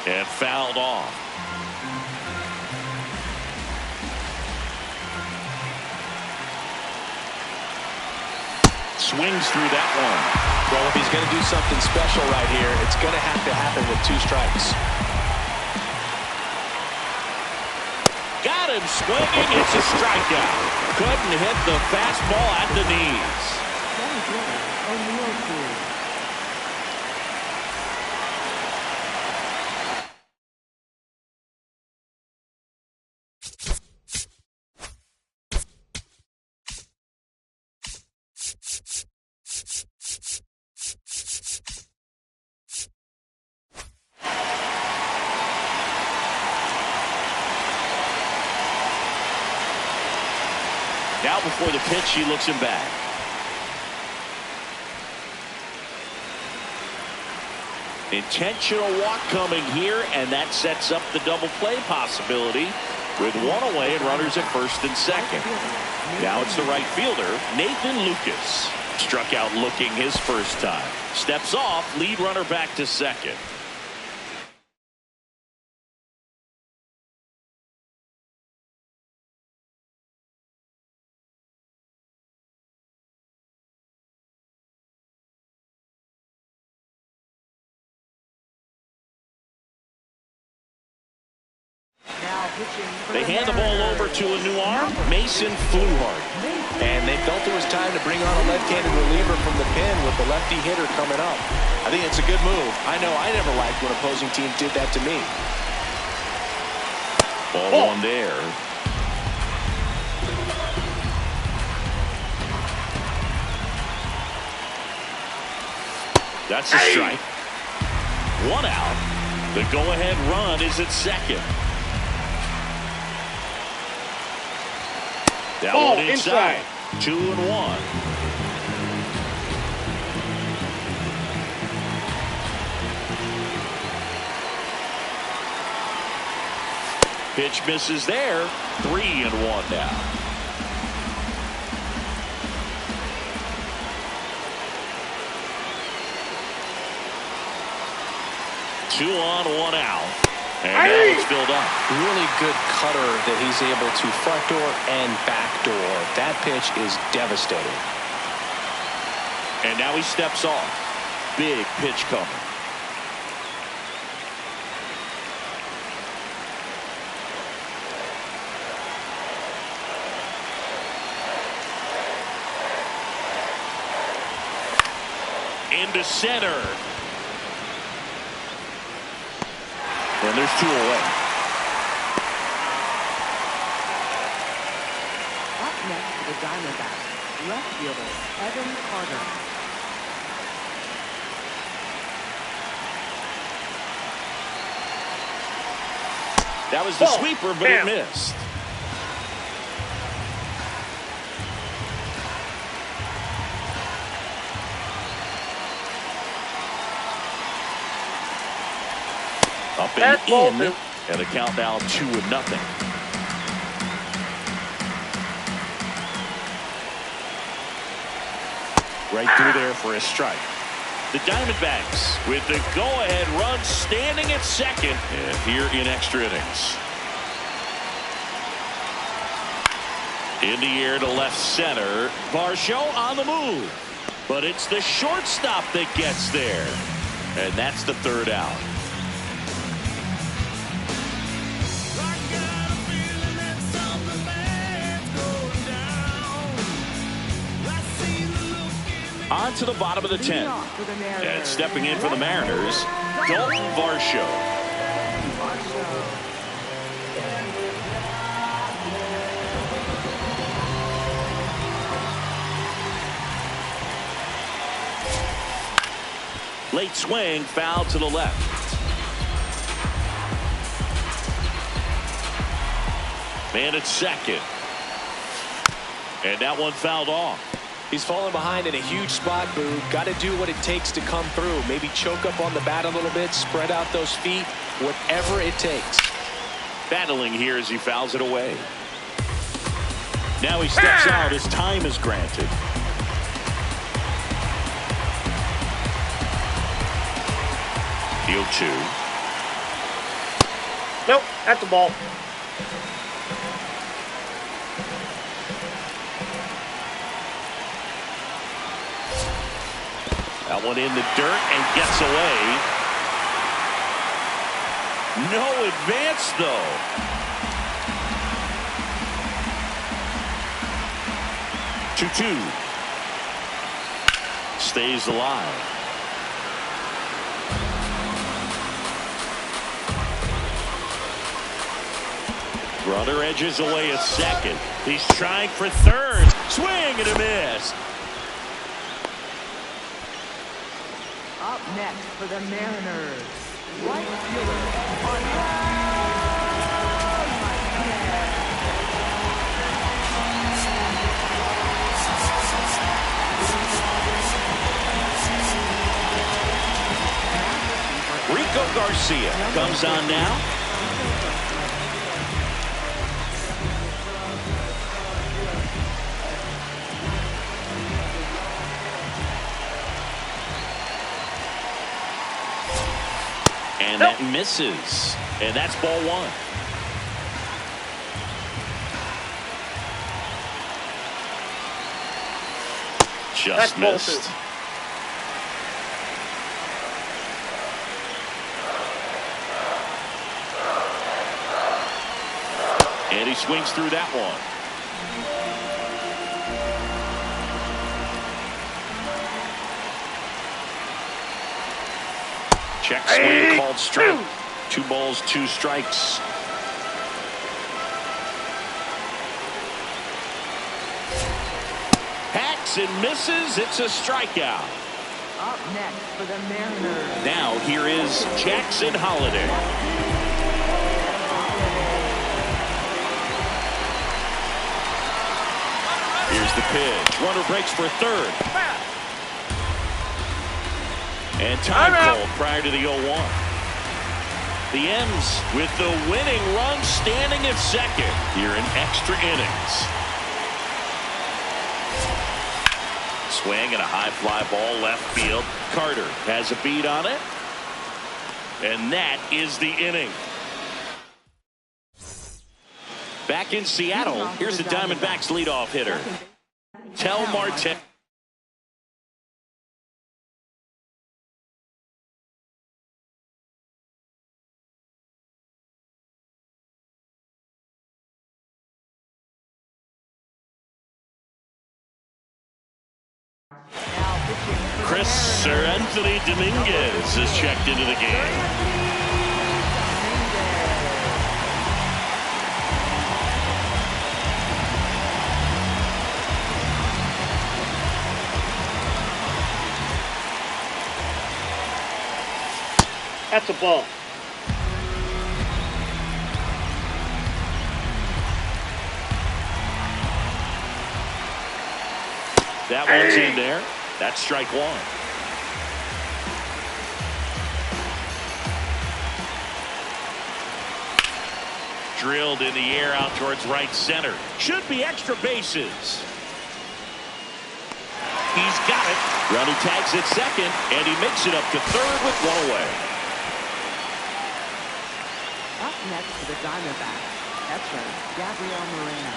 And fouled off. Swings through that one. Well, if he's going to do something special right here, it's going to have to happen with 2 strikes. Got him swinging. It's a strikeout. Couldn't hit the fastball at the knees. Now before the pitch, he looks him back. Intentional walk coming here, and that sets up the double play possibility with 1 away and runners at first and second. Now it's the right fielder, Nathan Lucas. Struck out looking his first time. Steps off, lead runner back to second. They hand the ball over to a new arm, Mason Fluhart. And they felt it was time to bring on a left-handed reliever from the pen with the lefty hitter coming up. I think it's a good move. I know I never liked when opposing teams did that to me. Ball one there. That's a strike. 1 out. The go-ahead run is at second. That one inside. 2-1. Pitch misses there. 3-1 now. Two on, 1 out. And now it's filled up. Really good cutter that he's able to front door and back door. That pitch is devastating. And now he steps off. Big pitch coming. Into center. And there's 2 away. Up next to the Diamondbacks, left fielder Evan Carter. That was the sweeper, but it missed. Up and in, and the count now 2-0. Right through there for a strike. The Diamondbacks with the go-ahead run standing at second and here in extra innings. In the air to left center. Varsho on the move. But it's the shortstop that gets there. And that's the 3rd out. On to the bottom of the 10th. And stepping in for the Mariners, Dalton Varsho. Late swing, foul to the left. Man at second. And that one fouled off. He's falling behind in a huge spot, Boo. Got to do what it takes to come through. Maybe choke up on the bat a little bit, spread out those feet, whatever it takes. Battling here as he fouls it away. Now he steps out as time is granted. Field 2. Nope, that's the ball. That one in the dirt and gets away. No advance, though. Two. Stays alive. Runner edges away at second. He's trying for third. Swing and a miss. Up next for the Mariners, right fielder on Rico Garcia comes on now. And that misses. And that's ball 1. Just missed. And he swings through that one. Check swing called strike. 2 balls, 2 strikes. Hacks and misses. It's a strikeout. Up next for the Mariners. Now here is Jackson Holiday. Here's the pitch. Runner breaks for third. And time called prior to the 0-1. The M's with the winning run standing at second here in extra innings. Swing and a high fly ball left field. Carter has a beat on it. And that is the inning. Back in Seattle, here's the Diamondbacks leadoff hitter, Tel Marte. Chris Anthony Dominguez is checked into the game. That's a ball. That one's in there. That's strike 1. Drilled in the air out towards right center. Should be extra bases. He's got it. Running tags at second, and he makes it up to third with 1 away. Up next for the Diamondbacks, catcher Gabriel Moreno.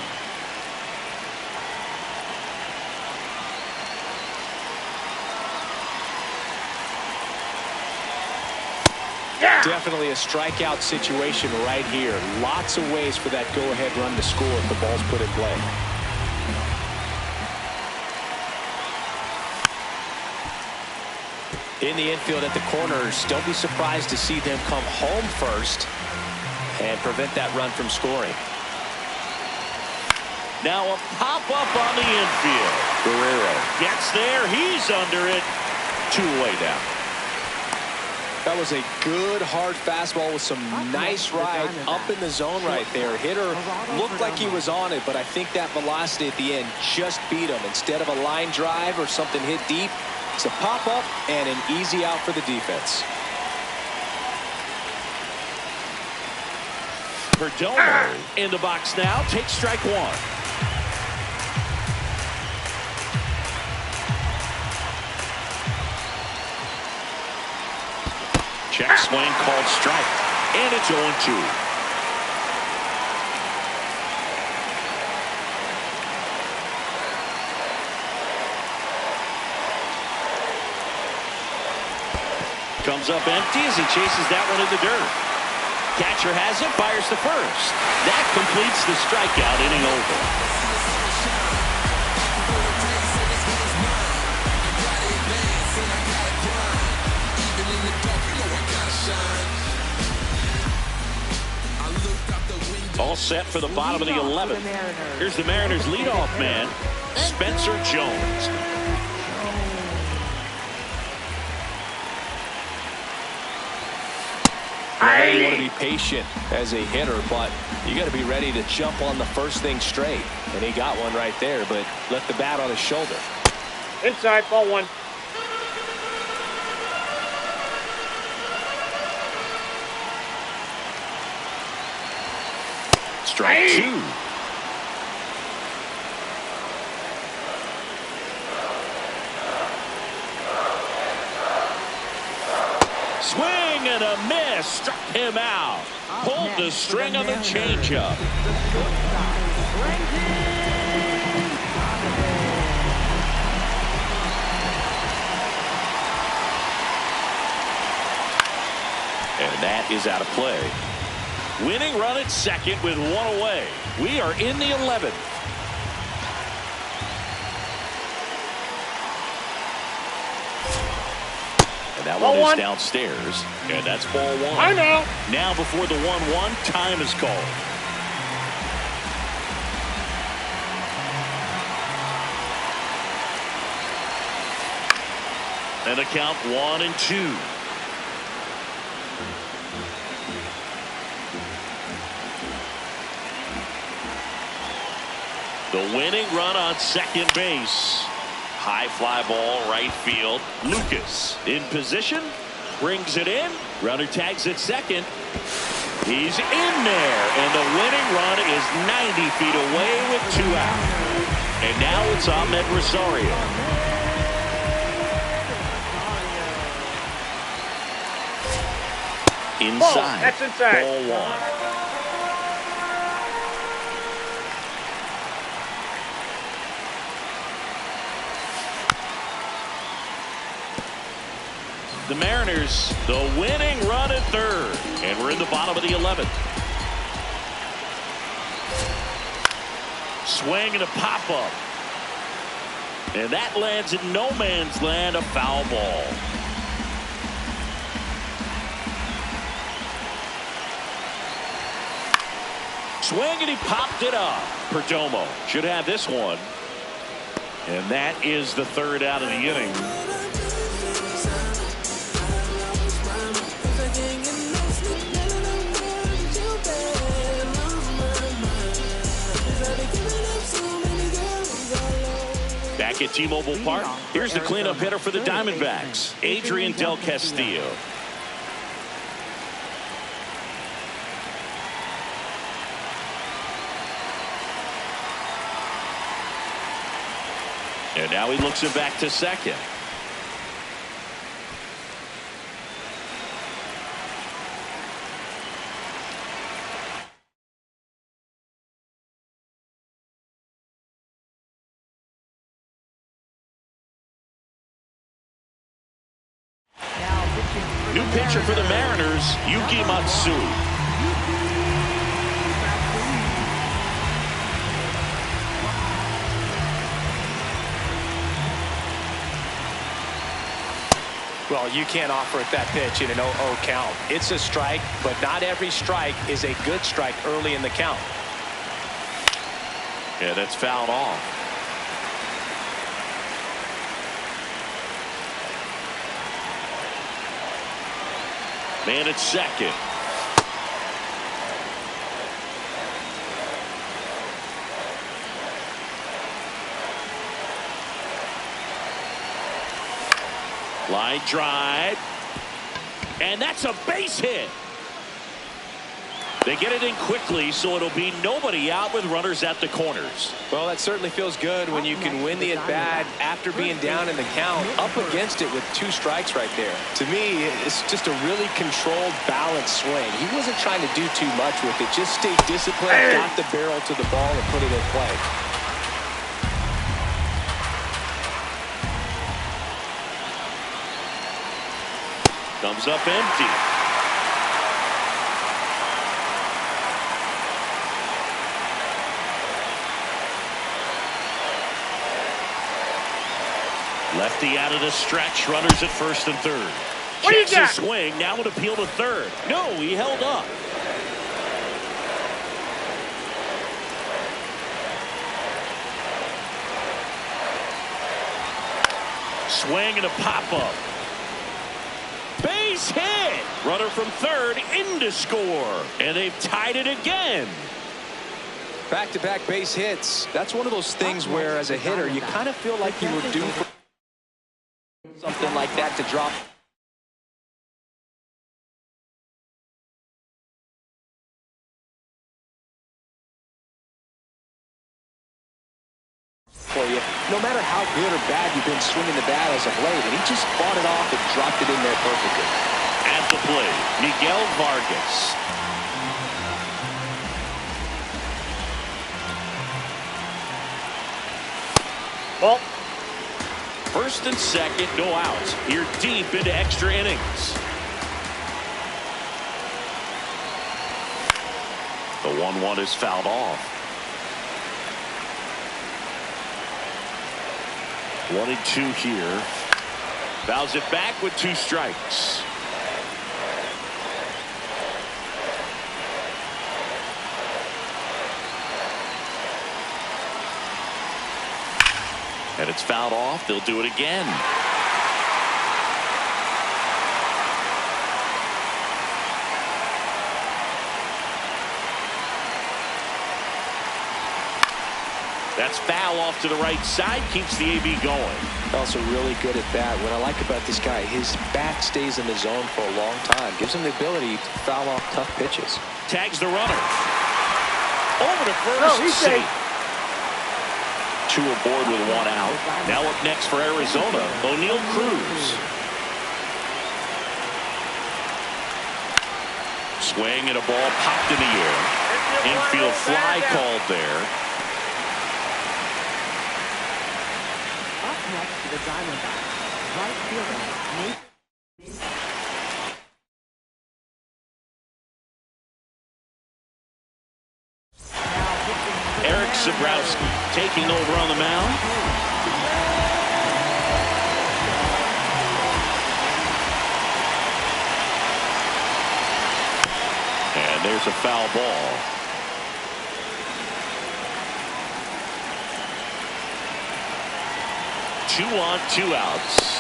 Definitely a strikeout situation right here. Lots of ways for that go-ahead run to score if the ball's put in play. In the infield at the corners, don't be surprised to see them come home first and prevent that run from scoring. Now a pop-up on the infield. Guerrero gets there. He's under it. 2 away now. That was a good, hard fastball with some nice ride up in the zone right there. Hitter looked like he was on it, but I think that velocity at the end just beat him. Instead of a line drive or something hit deep, it's a pop-up and an easy out for the defense. Perdomo in the box now. Takes strike one. Check swing called strike. And it's 0-2. Comes up empty as he chases that one in the dirt. Catcher has it, fires to first. That completes the strikeout, inning over. All set for the bottom of the 11th. Here's the Mariners' leadoff man, Spencer Jones. You want to be patient as a hitter, but you got to be ready to jump on the first thing straight. And he got one right there, but left the bat on his shoulder. Inside, ball one. Strike two. Swing and a miss. Struck him out. Pulled the string on the changeup. And that is out of play. Winning run at second with one away. We are in the 11th. And that one is downstairs. And that's ball one. I know. Now before the 1-1, time is called. And a count 1-2. The winning run on second base. High fly ball right field. Lucas in position. Brings it in. Runner tags at second. He's in there. And the winning run is 90 feet away with 2 out. And now it's Ahmed Rosario. Inside. That's inside. Ball one. The Mariners, the winning run at third. And we're in the bottom of the 11th. Swing and a pop-up. And that lands in no man's land, a foul ball. Swing and he popped it up. Perdomo should have this one. And that is the third out of the inning. Back at T-Mobile Park, here's the cleanup hitter for the Diamondbacks, Adrian Del Castillo. And now he looks it back to second. New pitcher for the Mariners, Yuki Matsui. Well, you can't offer it that pitch in an 0-0 count. It's a strike, but not every strike is a good strike early in the count. Yeah, that's fouled off. Man at second. Line drive. And that's a base hit. They get it in quickly, so it'll be nobody out with runners at the corners. Well, that certainly feels good when you can win the at-bat after being down in the count, up against it with 2 strikes right there. To me, it's just a really controlled, balanced swing. He wasn't trying to do too much with it. Just stayed disciplined, got the barrel to the ball, and put it in play. Comes up empty. Lefty out of the stretch. Runners at first and third. What do you got? Checks the swing. Now an appeal to third. No, he held up. Swing and a pop-up. Base hit. Runner from third in to score. And they've tied it again. Back-to-back base hits. That's one of those things where, as a hitter, you kind of feel like you were due for something like that to drop. For you, no matter how good or bad you've been swinging the bat as of late, and he just fought it off and dropped it in there perfectly. At the plate, Miguel Vargas. Ball. First and second, no outs. You're deep into extra innings. The 1-1 is fouled off. 1-2 here. Fouls it back with 2 strikes. And it's fouled off. They'll do it again. That's foul off to the right side. Keeps the AB going. Also really good at bat. What I like about this guy, his bat stays in the zone for a long time. Gives him the ability to foul off tough pitches. Tags the runner. Over to first. No, he's safe. 2 aboard with 1 out. Now up next for Arizona, O'Neal Cruz. Swing and a ball popped in the air. Infield fly called there. Up next to the Diamondbacks, right fielder Nate. Eric Zabrowski taking over on the mound. And there's a foul ball. Two on, 2 outs.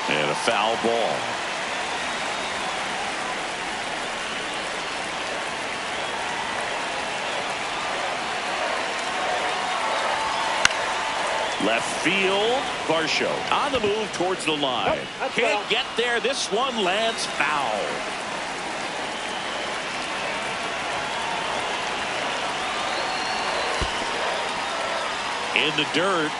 And a foul ball. Left field, Varsho on the move towards the line. Nope, Can't foul. get there. This one lands foul. In the dirt.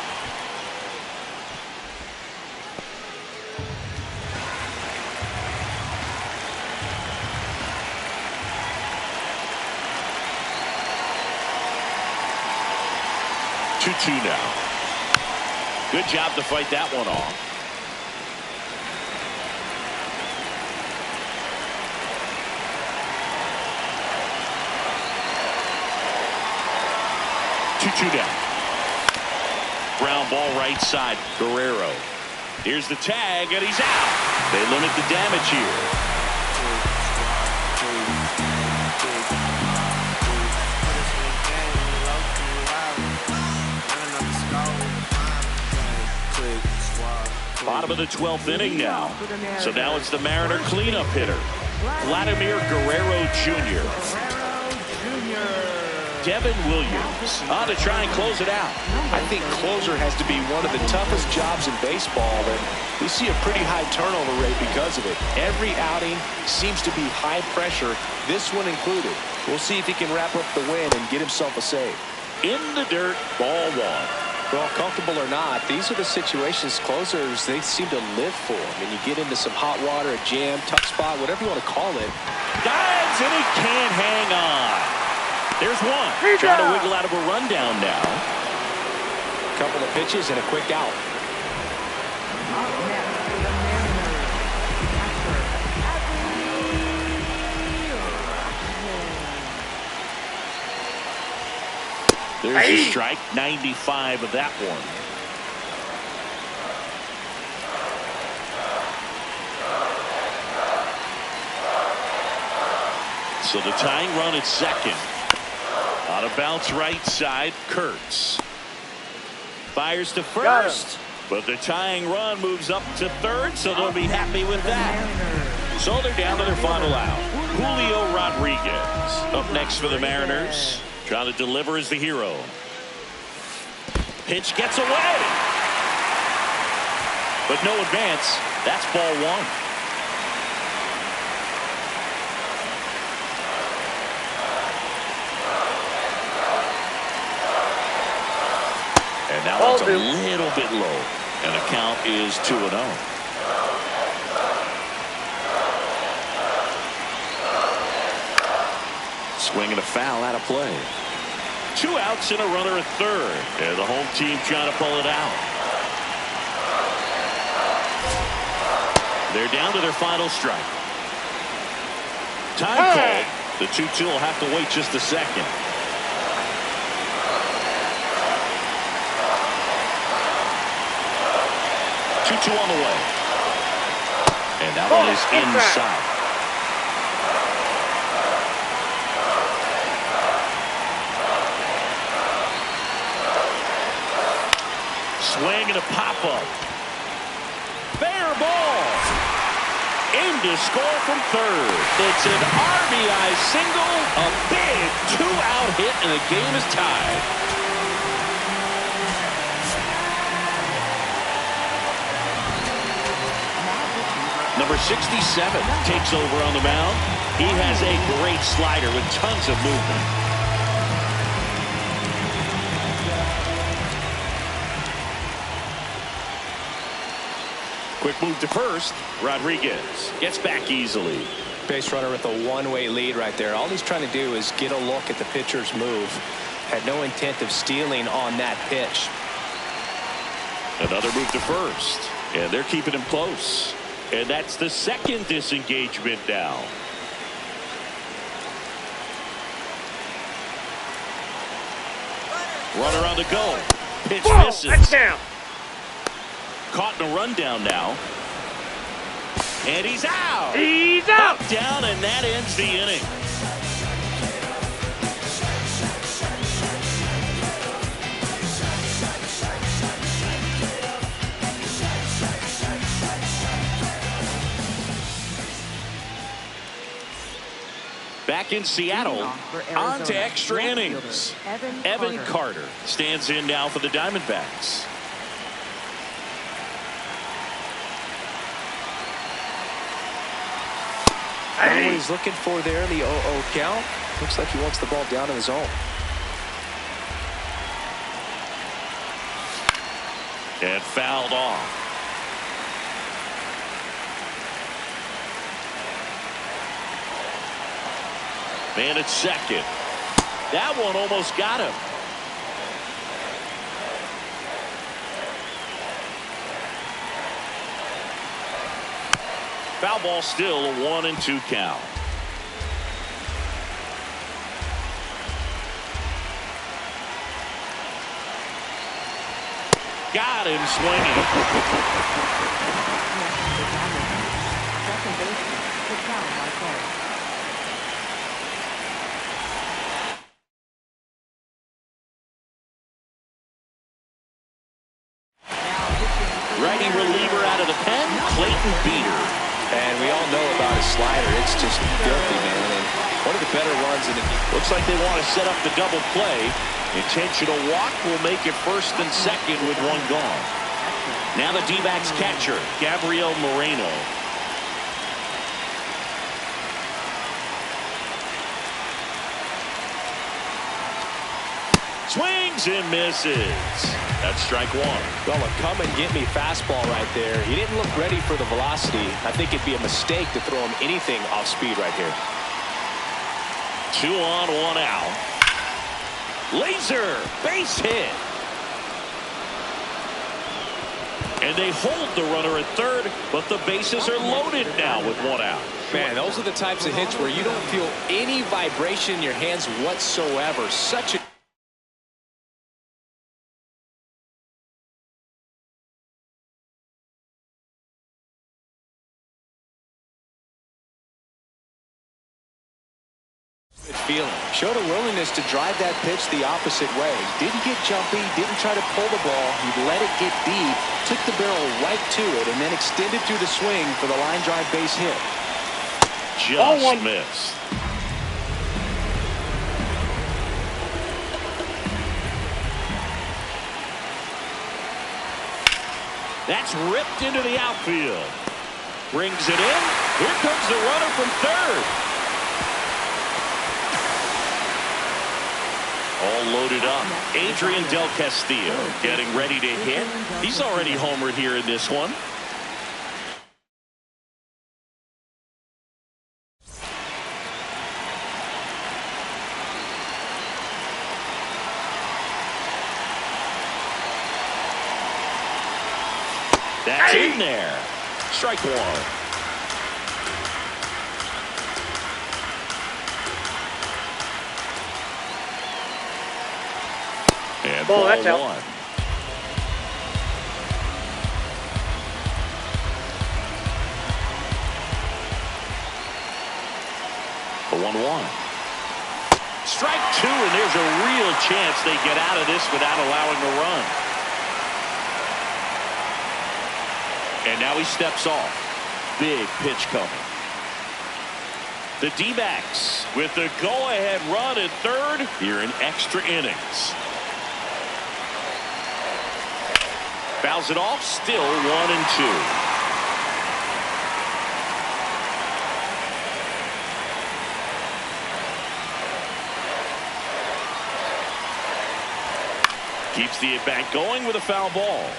Two now. Good job to fight that one off. Two down. Ground ball right side. Guerrero. Here's the tag, and he's out. They limit the damage here. Bottom of the 12th inning now. So now it's the Mariner cleanup hitter, Vladimir Guerrero Jr. Devin Williams on to try and close it out. I think closer has to be one of the toughest jobs in baseball, and we see a pretty high turnover rate because of it. Every outing seems to be high pressure, this one included. We'll see if he can wrap up the win and get himself a save. In the dirt, ball one. Well, comfortable or not, these are the situations closers they seem to live for. I mean, you get into some hot water, a jam, tough spot, whatever you want to call it. Dives, and he can't hang on. There's one. Trying to wiggle out of a rundown now. Couple of pitches and a quick out. There's a strike, 95 of that one. So the tying run at second. On a bounce right side, Kurtz. Fires to first. But the tying run moves up to third, so they'll be happy with that. So they're down to their final out. Julio Rodriguez up next for the Mariners. Trying to deliver as the hero. Pitch gets away. But no advance. That's ball one. And now that's a little bit low. And the count is 2-0. Swinging a foul out of play. 2 outs and a runner at third. And the home team trying to pull it out. They're down to their final strike. Time called. The 2-2 will have to wait just a second. Two on the way. And that one is inside. Swing and a pop-up. Fair ball. In to score from third. It's an RBI single. A big 2-out hit, and the game is tied. Number 67 takes over on the mound. He has a great slider with tons of movement. Quick move to first. Rodriguez gets back easily. Base runner with a one-way lead right there. All he's trying to do is get a look at the pitcher's move. Had no intent of stealing on that pitch. Another move to first. And they're keeping him close. And that's the second disengagement now. Runner on the go. Pitch misses. That's down. Caught in a rundown now. And he's out. He's out. Up, down, and that ends the inning. Back in Seattle, on to extra innings. Evan Carter stands in now for the Diamondbacks. What he's looking for there, the 0-0 count. Looks like he wants the ball down in the zone. And fouled off. Man at second. That one almost got him. Foul ball, still a 1-2 count. Got him swinging. Second baseman, Righty reliever out of the pen, Clayton Beeter. And we all know about his slider. It's just filthy, man. And one of the better runs in the game. Looks like they want to set up the double play. Intentional walk will make it first and second with one gone. Now the D-backs catcher, Gabriel Moreno. Swings and misses. That's strike one. Well, a come and get me fastball right there. He didn't look ready for the velocity. I think it'd be a mistake to throw him anything off speed right here. 2 on, 1 out. Laser base hit. And they hold the runner at third, but the bases are loaded now with 1 out. Man, those are the types of hits where you don't feel any vibration in your hands whatsoever. Such a feeling. Showed a willingness to drive that pitch the opposite way. Didn't get jumpy, didn't try to pull the ball. He let it get deep, took the barrel right to it, and then extended through the swing for the line drive base hit. Just missed. That's ripped into the outfield. Brings it in. Here comes the runner from third. All loaded up. Adrian Del Castillo getting ready to hit. He's already homered here in this one. That's in there. Strike one. And ball that's out. one. For 1-1. Strike two, and there's a real chance they get out of this without allowing a run. And now he steps off. Big pitch coming. The D-backs with the go-ahead run at third here in extra innings. Fouls it off, still 1-2. Keeps the at-bat going with a foul ball.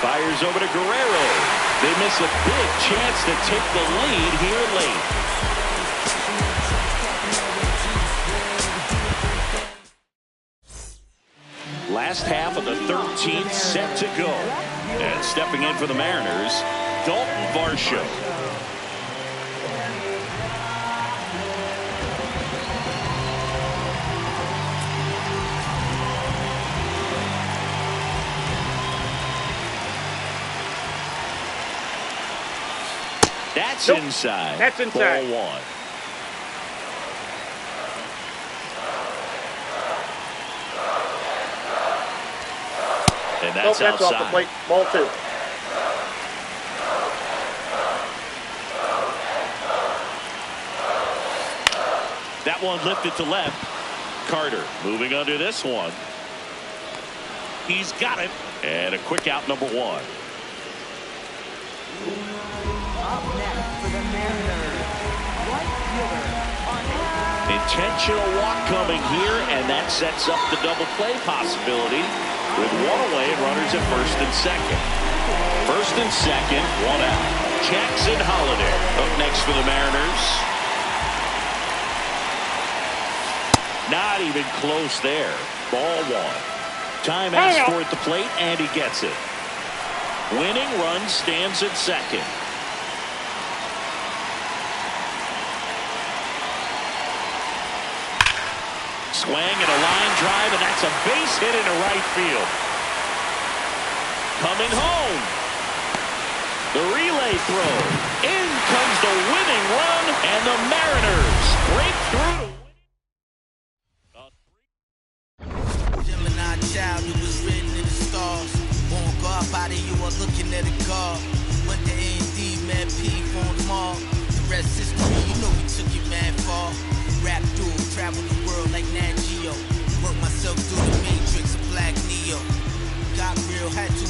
Fires over to Guerrero. They miss a big chance to take the lead here late. Last half of the 13th set to go. And stepping in for the Mariners, Dalton Varsho. That's inside. That's inside. Ball one. And that's that's outside. off the plate. Ball two. That one lifted to left. Carter moving under this one. He's got it. And a quick out, number one. Up next for the Mariners, right fielder Arnett. Intentional walk coming here, and that sets up the double play possibility with one away and runners at first and second. First and second, one out. Jackson Holliday up next for the Mariners. Not even close there. Ball one. Time asked for at the plate, and he gets it. Winning run stands at second. Swing and a line drive, and that's a base hit into right field. Coming home. The relay throw. In comes the winning run, and the Mariners break through. Gemini child who was written in the stars. Born God body, you are looking at a God. Went to A&D, man, P on them all. The rest is history, you know we took it mad far. Rap duel, travel the world like Nat Geo. Work myself through the matrix of Black Neo. Got real, had to